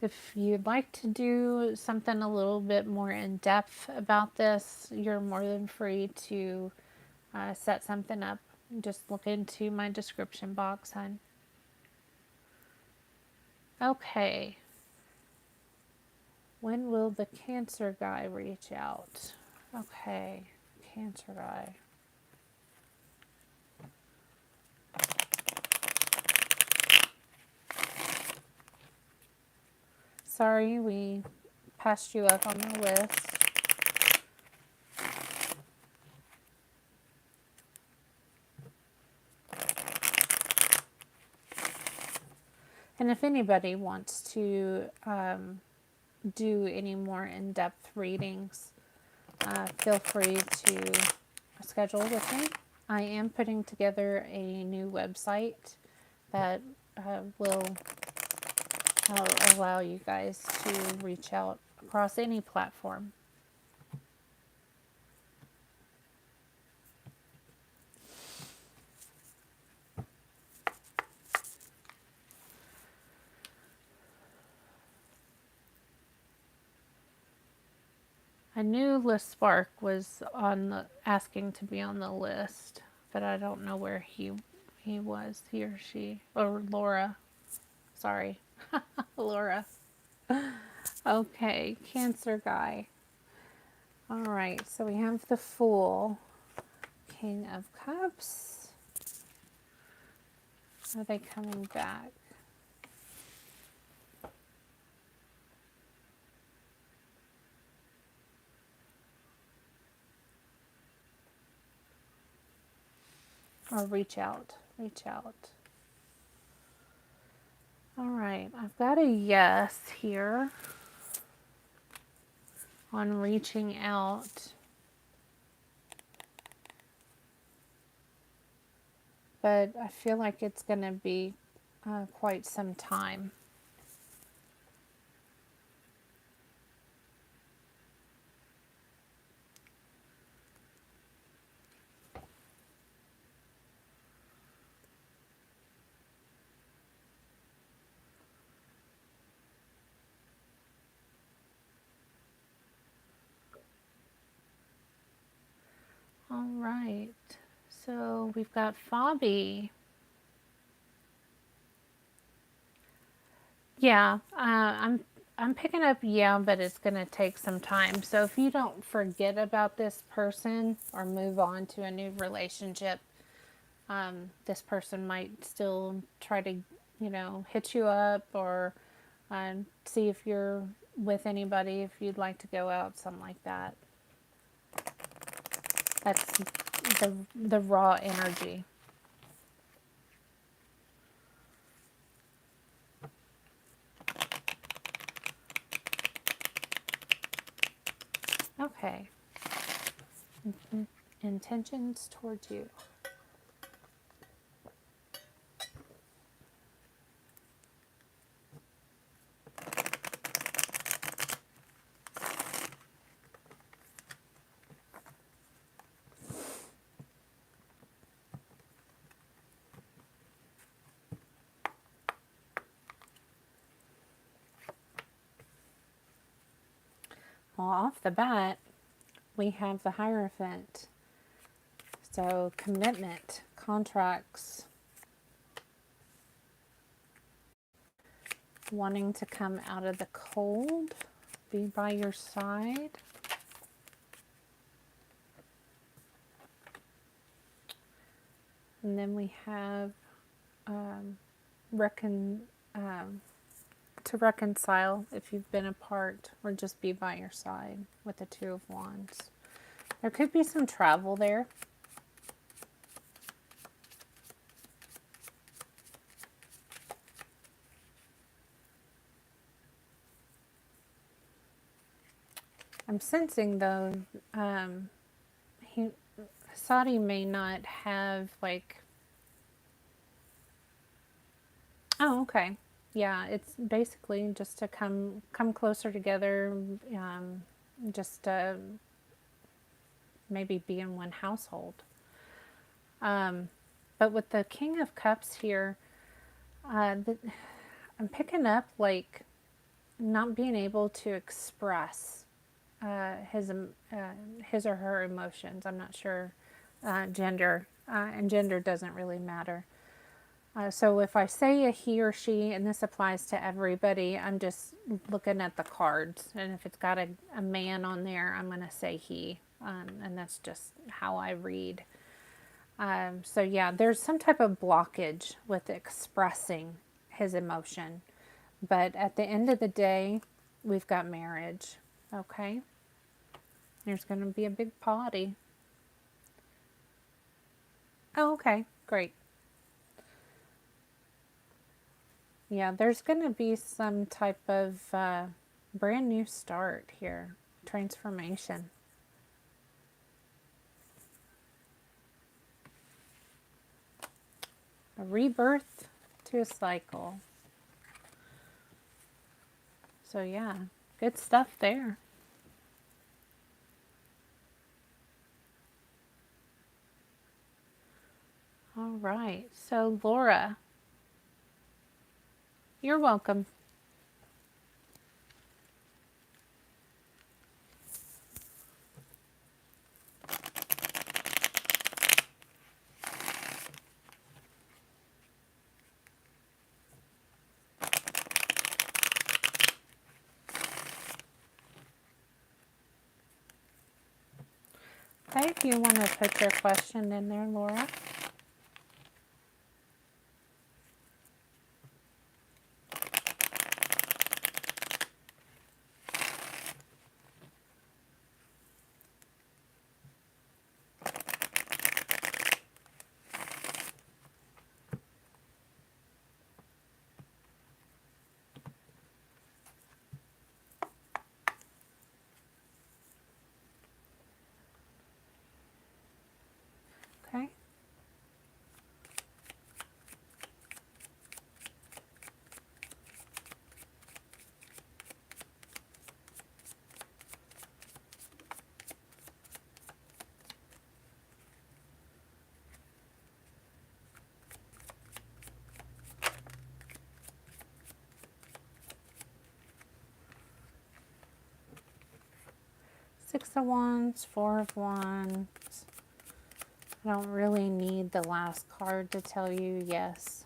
If you'd like to do something a little bit more in depth about this, you're more than free to set something up. Just look into my description box, hon. Okay. When will the Cancer guy reach out? Okay, Cancer guy. Sorry, we passed you up on the list. And if anybody wants to do any more in-depth readings, feel free to schedule with me. I am putting together a new website that will allow you guys to reach out across any platform. I knew Liz Spark was asking to be on the list, but I don't know where he was, he or she, or Laura. Sorry, Laura. Okay, Cancer guy. All right, so we have the Fool, King of Cups. Are they coming back? Or reach out, reach out. All right, I've got a yes here on reaching out. But I feel like it's going to be quite some time. All right, so we've got Fabi. Yeah, I'm picking up yeah, but it's going to take some time. So if you don't forget about this person or move on to a new relationship, this person might still try to, hit you up or see if you're with anybody, if you'd like to go out, something like that. That's the raw energy. Okay. Intentions towards you. Well, off the bat, we have the Hierophant. So, commitment, contracts, wanting to come out of the cold, be by your side. And then we have to reconcile if you've been apart, or just be by your side with the Two of Wands. There could be some travel there. I'm sensing though, Sadi may not have like. Oh, okay. Yeah, it's basically just to come closer together. just maybe be in one household. But with the King of Cups here, I'm picking up like not being able to express his or her emotions. I'm not sure gender, and gender doesn't really matter. So if I say a he or she, and this applies to everybody, I'm just looking at the cards. And if it's got a man on there, I'm going to say he. And that's just how I read. So yeah, there's some type of blockage with expressing his emotion. But at the end of the day, we've got marriage. Okay? There's going to be a big party. Oh, okay. Great. Yeah, there's going to be some type of brand new start here. Transformation. A rebirth to a cycle. So yeah, good stuff there. All right. So Laura, you're welcome. Okay, if you want to put your question in there, Laura. Okay. Six of Wands, Four of Wands. I don't really need the last card to tell you yes.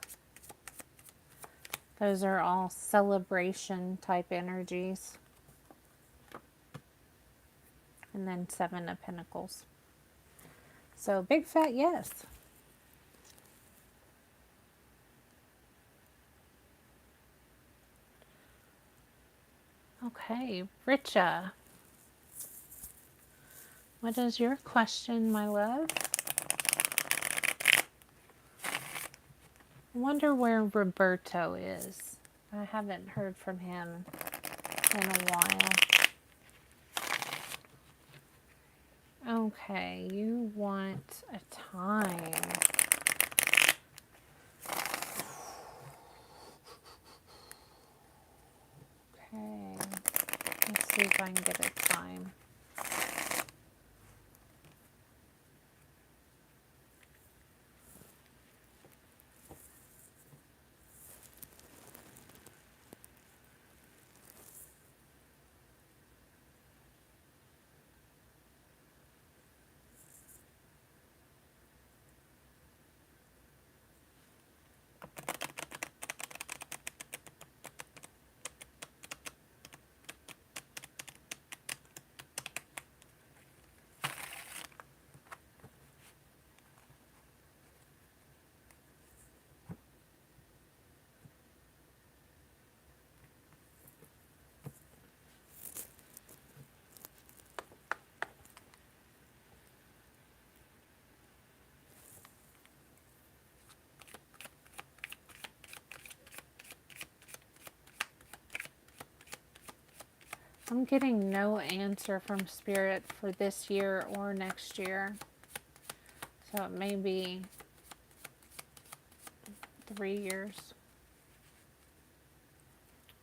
Those are all celebration type energies. And then Seven of Pentacles. So big fat yes. Okay, Richa. What is your question, my love? I wonder where Roberto is. I haven't heard from him in a while. Okay, you want a time. Okay, let's see if I can get a time. I'm getting no answer from Spirit for this year or next year. So it may be 3 years.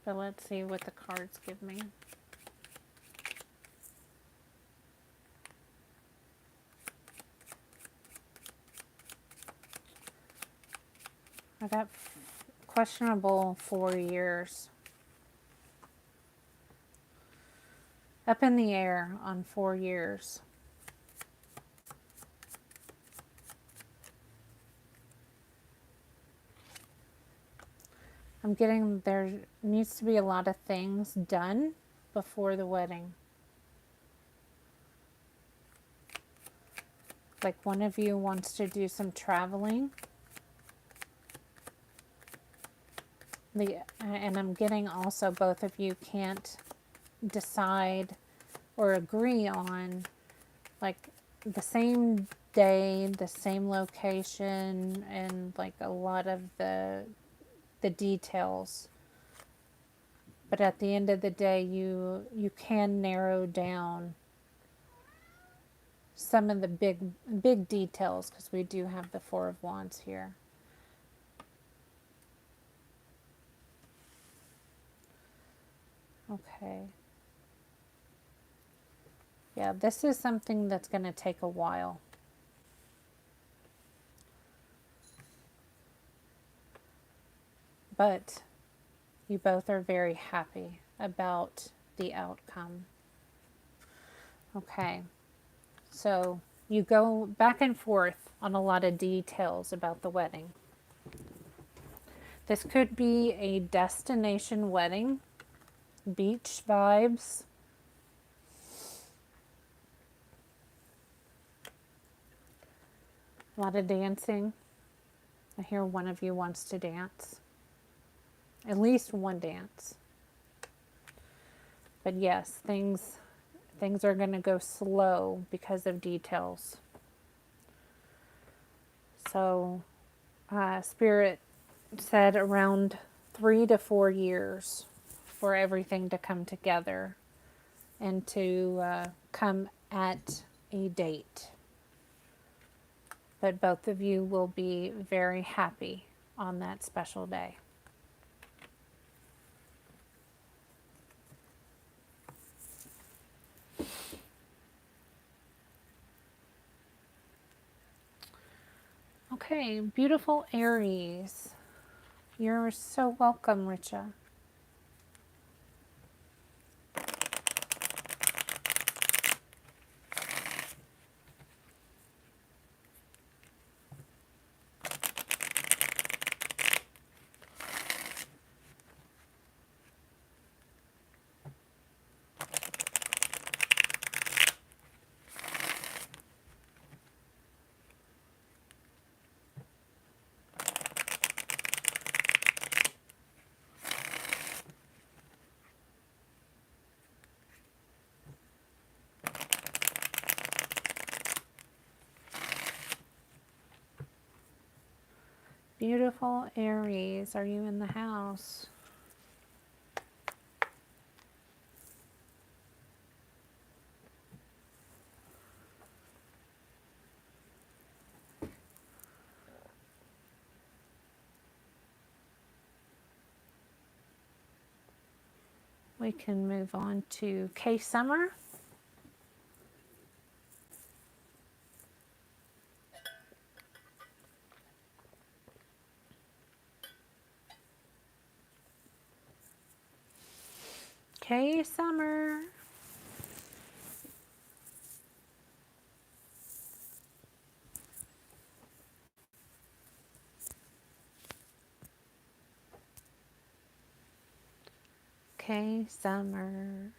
But let's see what the cards give me. I got questionable 4 years. Up in the air on 4 years. I'm getting there needs to be a lot of things done before the wedding. Like one of you wants to do some traveling. And I'm getting also both of you can't decide or agree on like the same day, the same location, and like a lot of the details. But at the end of the day, you can narrow down some of the big details because we do have the Four of Wands here. Okay. Yeah, this is something that's going to take a while. But you both are very happy about the outcome. Okay. So you go back and forth on a lot of details about the wedding. This could be a destination wedding, beach vibes. A lot of dancing. I hear one of you wants to dance. At least one dance. But yes, things are going to go slow because of details. So, Spirit said around 3 to 4 years for everything to come together and to come at a date. But both of you will be very happy on that special day. Okay, beautiful Aries. You're so welcome, Richa. Beautiful Aries, are you in the house? We can move on to K Summer. K Summer. K Summer.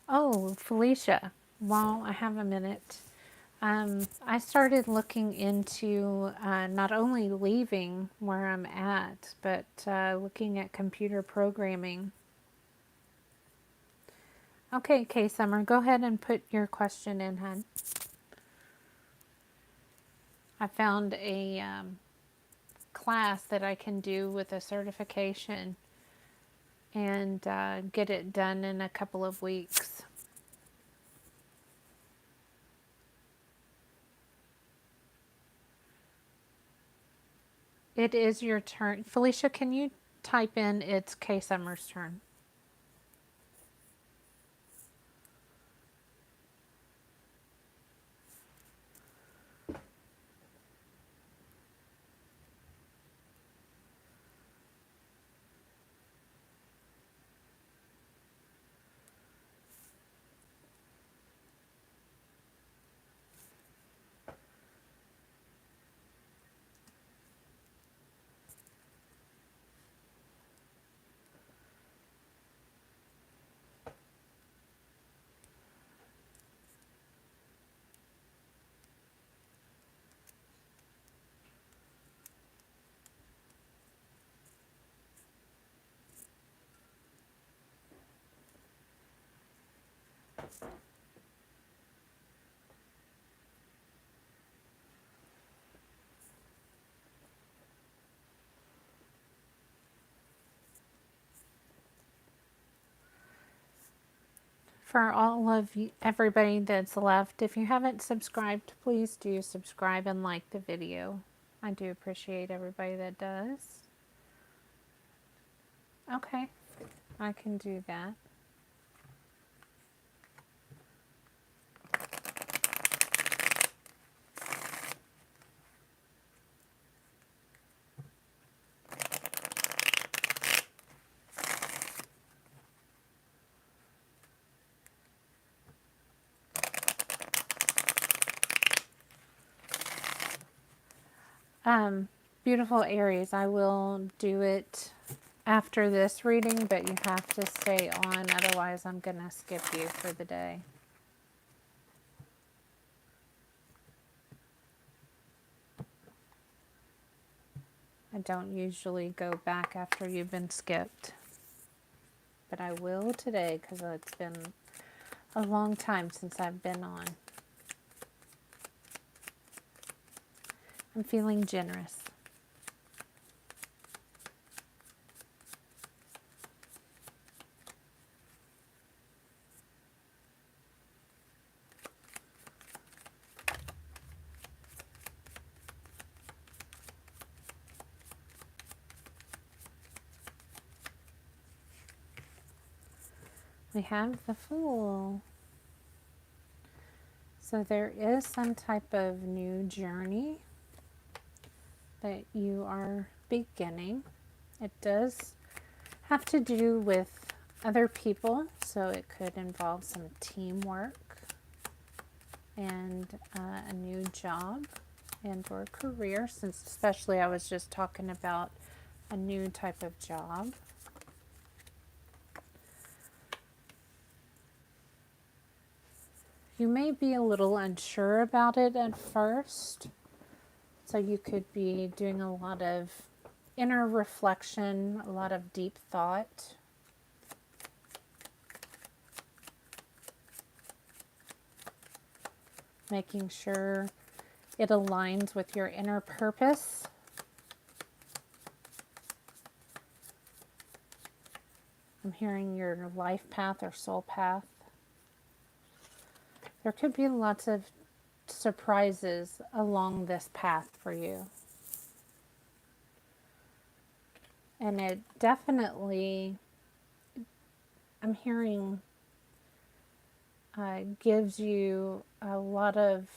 Oh, Felicia. While I have a minute, I started looking into not only leaving where I'm at, but looking at computer programming. Okay, K Summer, go ahead and put your question in, hon. I found a class that I can do with a certification and get it done in a couple of weeks. It is your turn. Felicia, can you type in it's K Summer's turn? . For all of you, everybody that's left, if you haven't subscribed, please do subscribe and like the video. I do appreciate everybody that does. Okay, I can do that. Beautiful Aries, I will do it after this reading, but you have to stay on, otherwise I'm going to skip you for the day. I don't usually go back after you've been skipped, but I will today because it's been a long time since I've been on. I'm feeling generous. We have the Fool. So there is some type of new journey that you are beginning. It does have to do with other people, so it could involve some teamwork and a new job and or career, since especially I was just talking about a new type of job. You may be a little unsure about it at first, so you could be doing a lot of inner reflection, a lot of deep thought. Making sure it aligns with your inner purpose. I'm hearing your life path or soul path. There could be lots of surprises along this path for you. And it definitely, I'm hearing, gives you a lot of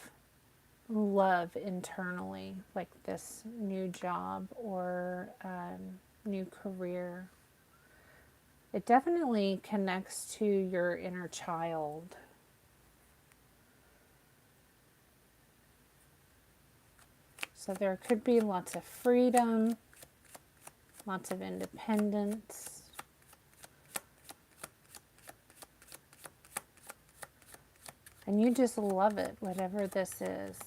love internally, like this new job or new career. It definitely connects to your inner child. So there could be lots of freedom, lots of independence. And you just love it, whatever this is.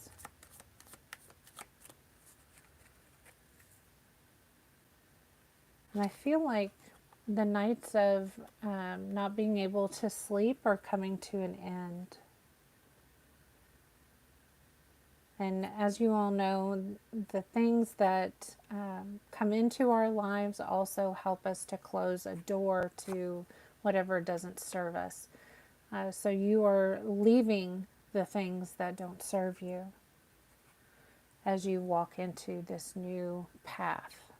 And I feel like the nights of not being able to sleep are coming to an end. And as you all know, the things that come into our lives also help us to close a door to whatever doesn't serve us. So you are leaving the things that don't serve you as you walk into this new path.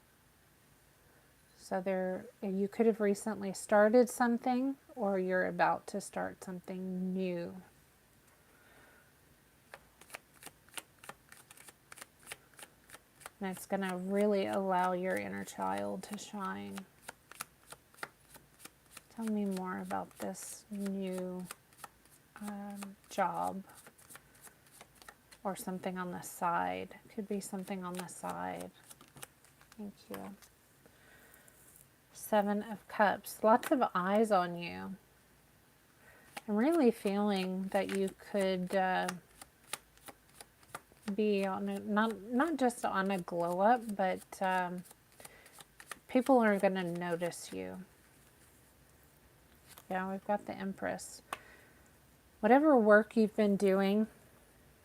So you could have recently started something, or you're about to start something new. And it's going to really allow your inner child to shine. Tell me more about this new job or something on the side. Could be something on the side. Thank you. 7 of Cups. Lots of eyes on you. I'm really feeling that you could be on a, not just on a glow up, but people are going to notice you. Yeah, we've got the Empress. Whatever work you've been doing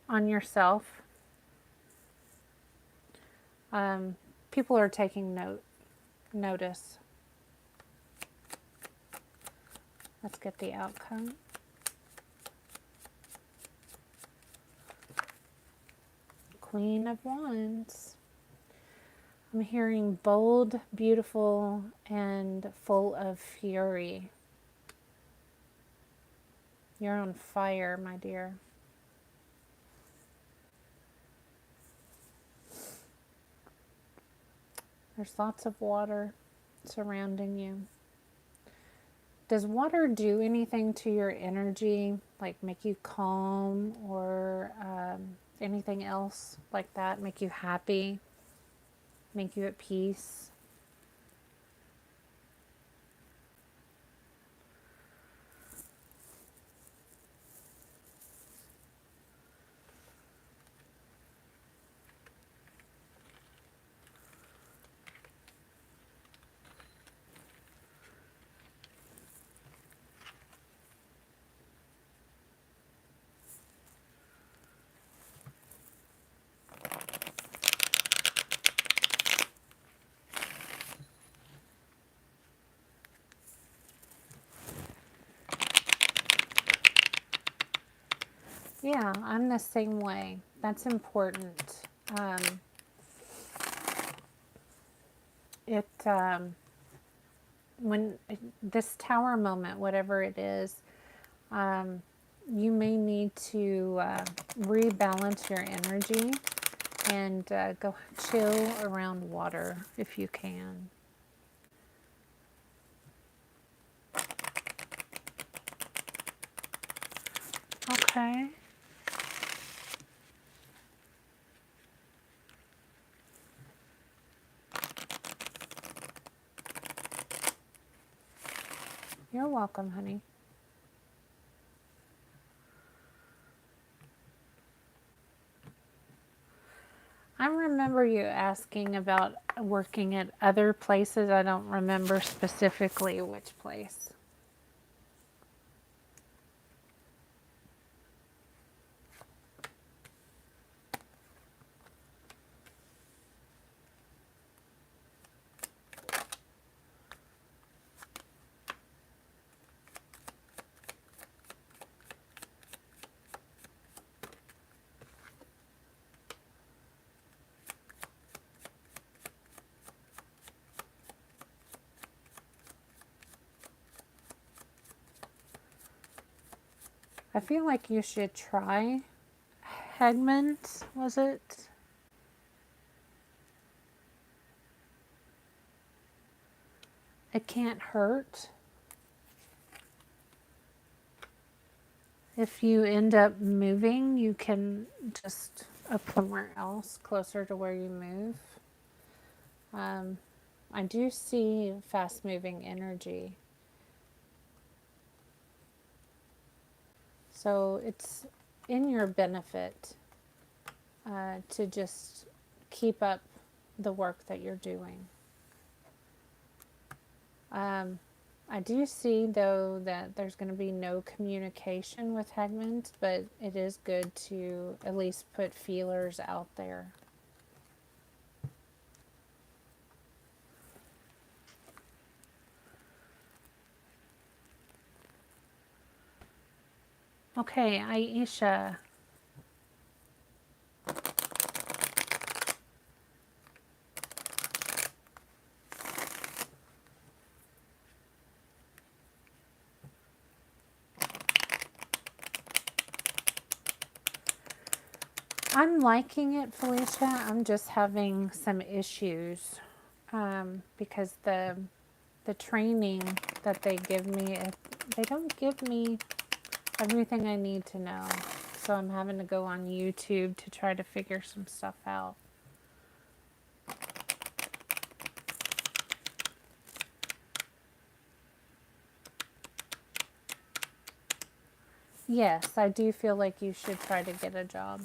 on yourself, people are taking notice. Let's get the outcome. Queen of Wands. I'm hearing bold, beautiful, and full of fury. You're on fire, my dear. There's lots of water surrounding you. Does water do anything to your energy, like make you calm or anything else like that? Make you happy? Make you at peace? Yeah, I'm the same way. That's important. Um, it when this tower moment, whatever it is, you may need to rebalance your energy and go chill around water if you can. Okay. You're welcome, honey. I remember you asking about working at other places. I don't remember specifically which place. I feel like you should try Hegmans, was it? It can't hurt. If you end up moving, you can just up somewhere else closer to where you move. I do see fast moving energy. So it's in your benefit to just keep up the work that you're doing. I do see, though, that there's going to be no communication with Hegmans, but it is good to at least put feelers out there. Okay, Aisha. I'm liking it, Felicia. I'm just having some issues because the training that they give me, they don't give me everything I need to know. So I'm having to go on YouTube to try to figure some stuff out. Yes, I do feel like you should try to get a job.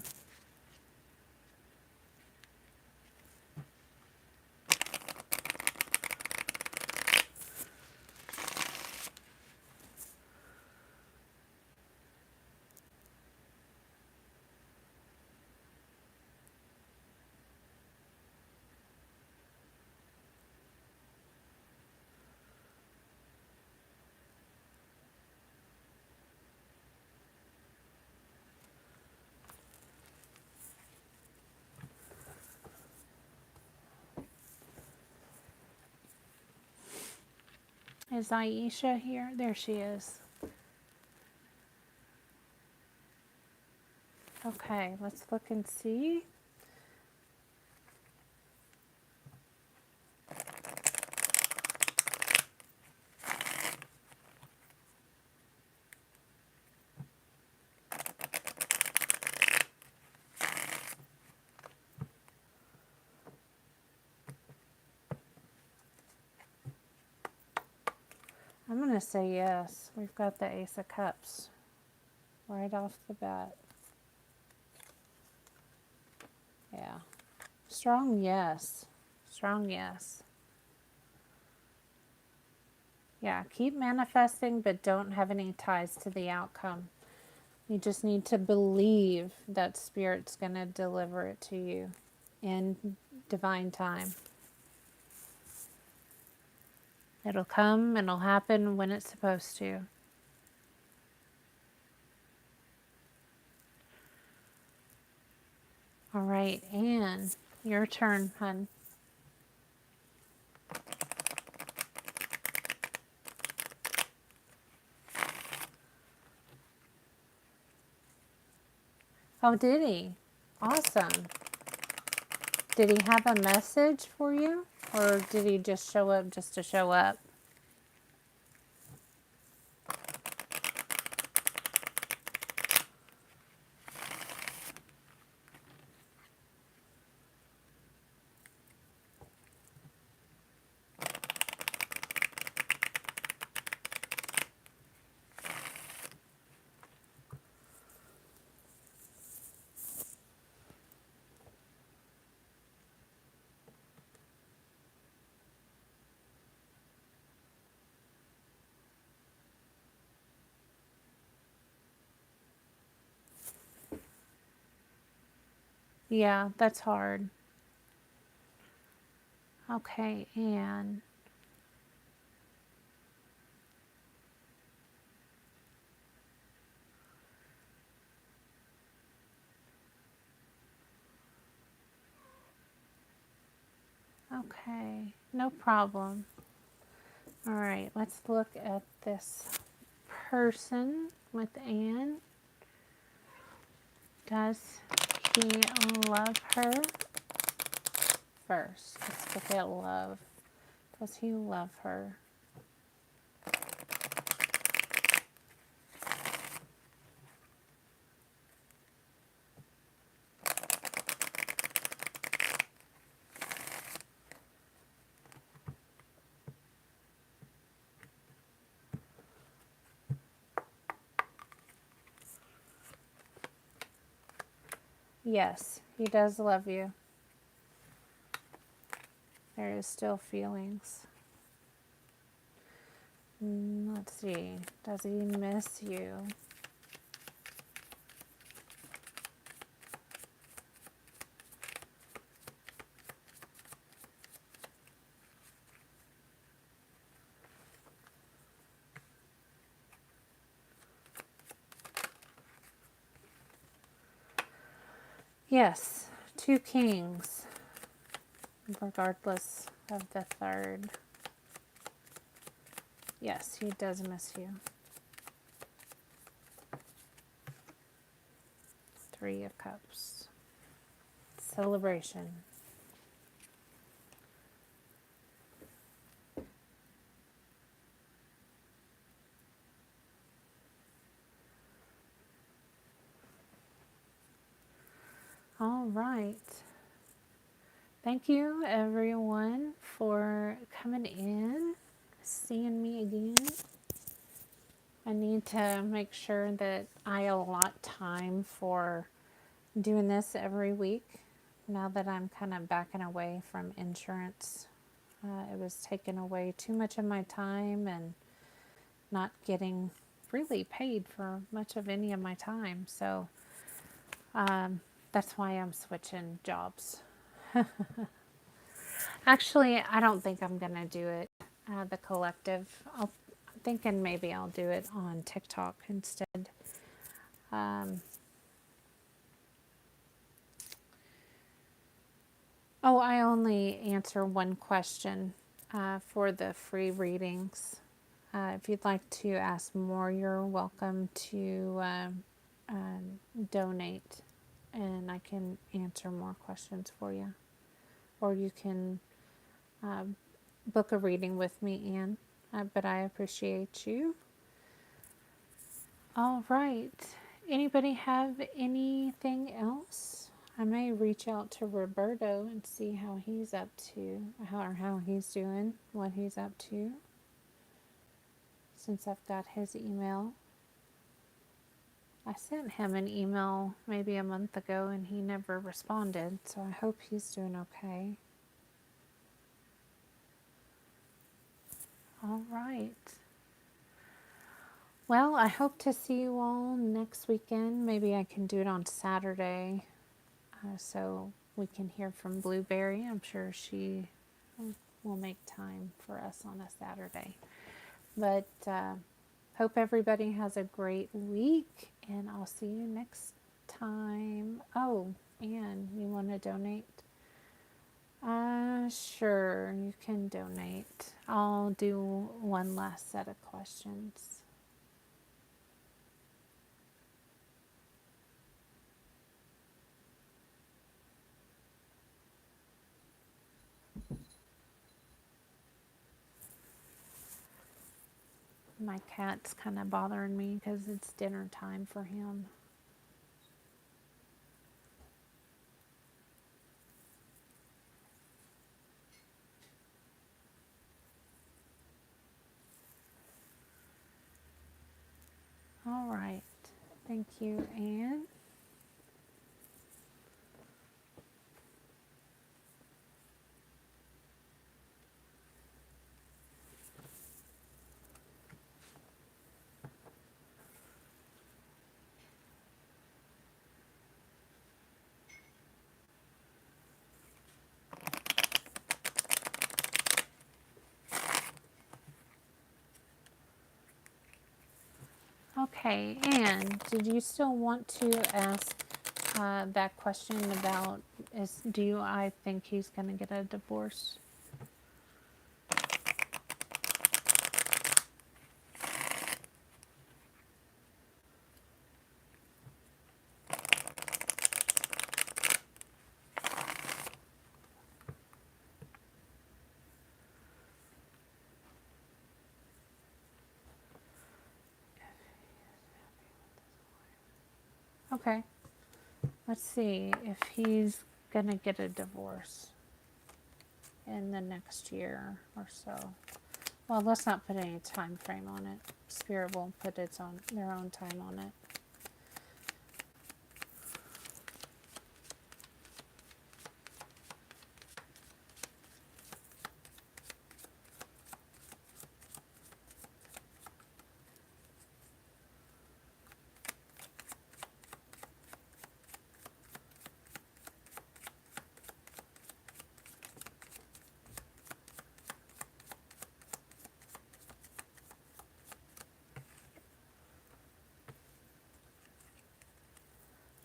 Is Aisha here? There she is. Okay, let's look and see. I'm going to say yes. We've got the Ace of Cups right off the bat. Yeah. Strong yes. Strong yes. Yeah, keep manifesting, but don't have any ties to the outcome. You just need to believe that Spirit's going to deliver it to you in divine time. It'll come and it'll happen when it's supposed to. All right, Anne, your turn, hun. Oh, did he? Awesome. Did he have a message for you? Or did he just show up just to show up? Yeah, that's hard. Okay, Anne. Okay, no problem. All right, let's look at this person with Anne. Does he love her? First, let's look at love. Does he love her? Yes, he does love you. There is still feelings. Let's see. Does he miss you? Yes, 2 kings, regardless of the third. Yes, he does miss you. 3 of Cups. Celebration. All right. Thank you, everyone, for coming in, seeing me again. I need to make sure that I allot time for doing this every week now that I'm kind of backing away from insurance. It was taking away too much of my time and not getting really paid for much of any of my time. So that's why I'm switching jobs. Actually, I don't think I'm going to do it, the collective. I'm thinking maybe I'll do it on TikTok instead. Oh, I only answer one question for the free readings. If you'd like to ask more, you're welcome to donate, and I can answer more questions for you. Or you can book a reading with me, Anne. But I appreciate you. All right. Anybody have anything else? I may reach out to Roberto and see how he's up to, how he's doing, what he's up to, since I've got his email. I sent him an email maybe a month ago and he never responded, so I hope he's doing okay. All right. Well, I hope to see you all next weekend. Maybe I can do it on Saturday so we can hear from Blueberry. I'm sure she will make time for us on a Saturday. But hope everybody has a great week, and I'll see you next time. Oh, and you want to donate? Sure, you can donate. I'll do one last set of questions. My cat's kind of bothering me because it's dinner time for him. All right. Thank you, Anne. Okay, Anne, did you still want to ask that question about do I think he's going to get a divorce? Okay, let's see if he's going to get a divorce in the next year or so. Well, let's not put any time frame on it. Spirit will put their own time on it.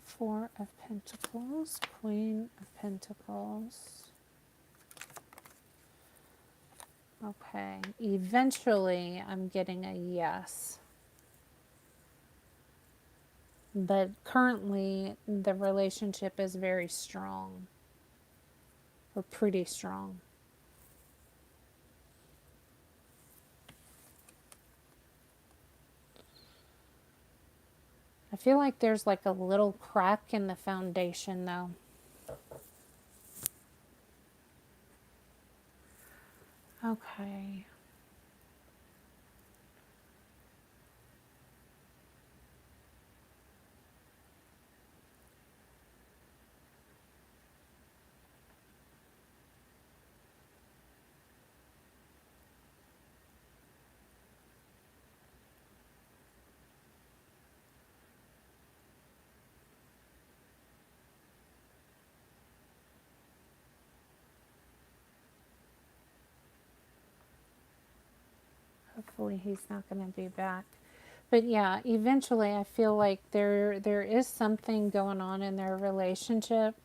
Four of Pentacles, Queen of Pentacles. Okay, eventually I'm getting a yes. But currently the relationship is very strong, or pretty strong. I feel like there's like a little crack in the foundation though. Okay. Hopefully he's not going to be back. But yeah, eventually I feel like there is something going on in their relationship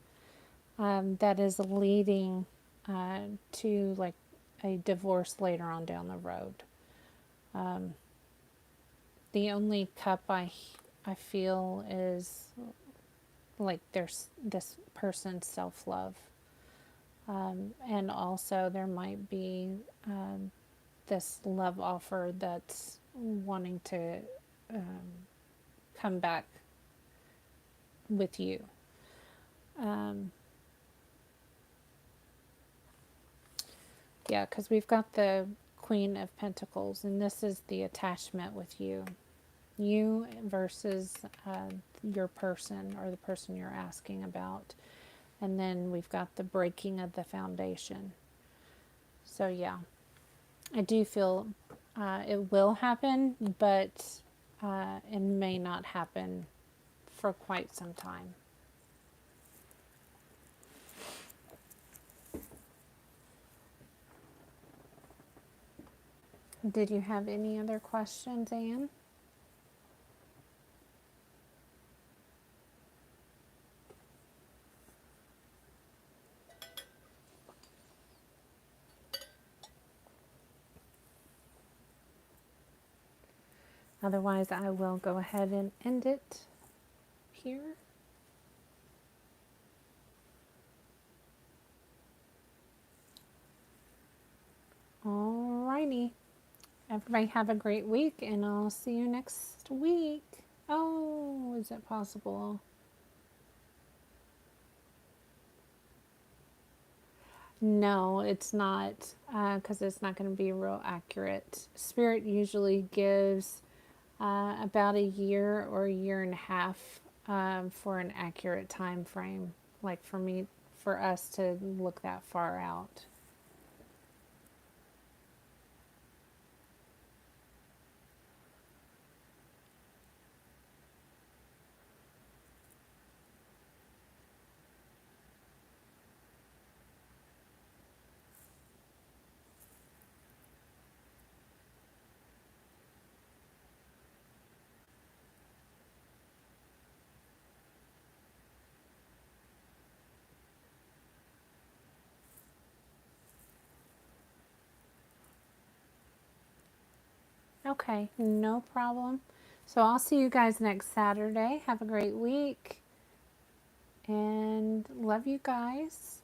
that is leading to like a divorce later on down the road. The only cup I feel is like there's this person's self-love. And also there might be this love offer that's wanting to come back with you. Um, yeah, because we've got the Queen of Pentacles, and this is the attachment with you. You versus your person or the person you're asking about. And then we've got the breaking of the foundation. So, yeah, I do feel it will happen, but it may not happen for quite some time. Did you have any other questions, Anne? Otherwise, I will go ahead and end it here. Alrighty. Everybody have a great week, and I'll see you next week. Oh, is it possible? No, it's not, because it's not going to be real accurate. Spirit usually gives about a year or a year and a half for an accurate time frame. Like for us to look that far out. Okay, no problem. So I'll see you guys next Saturday. Have a great week and love you guys.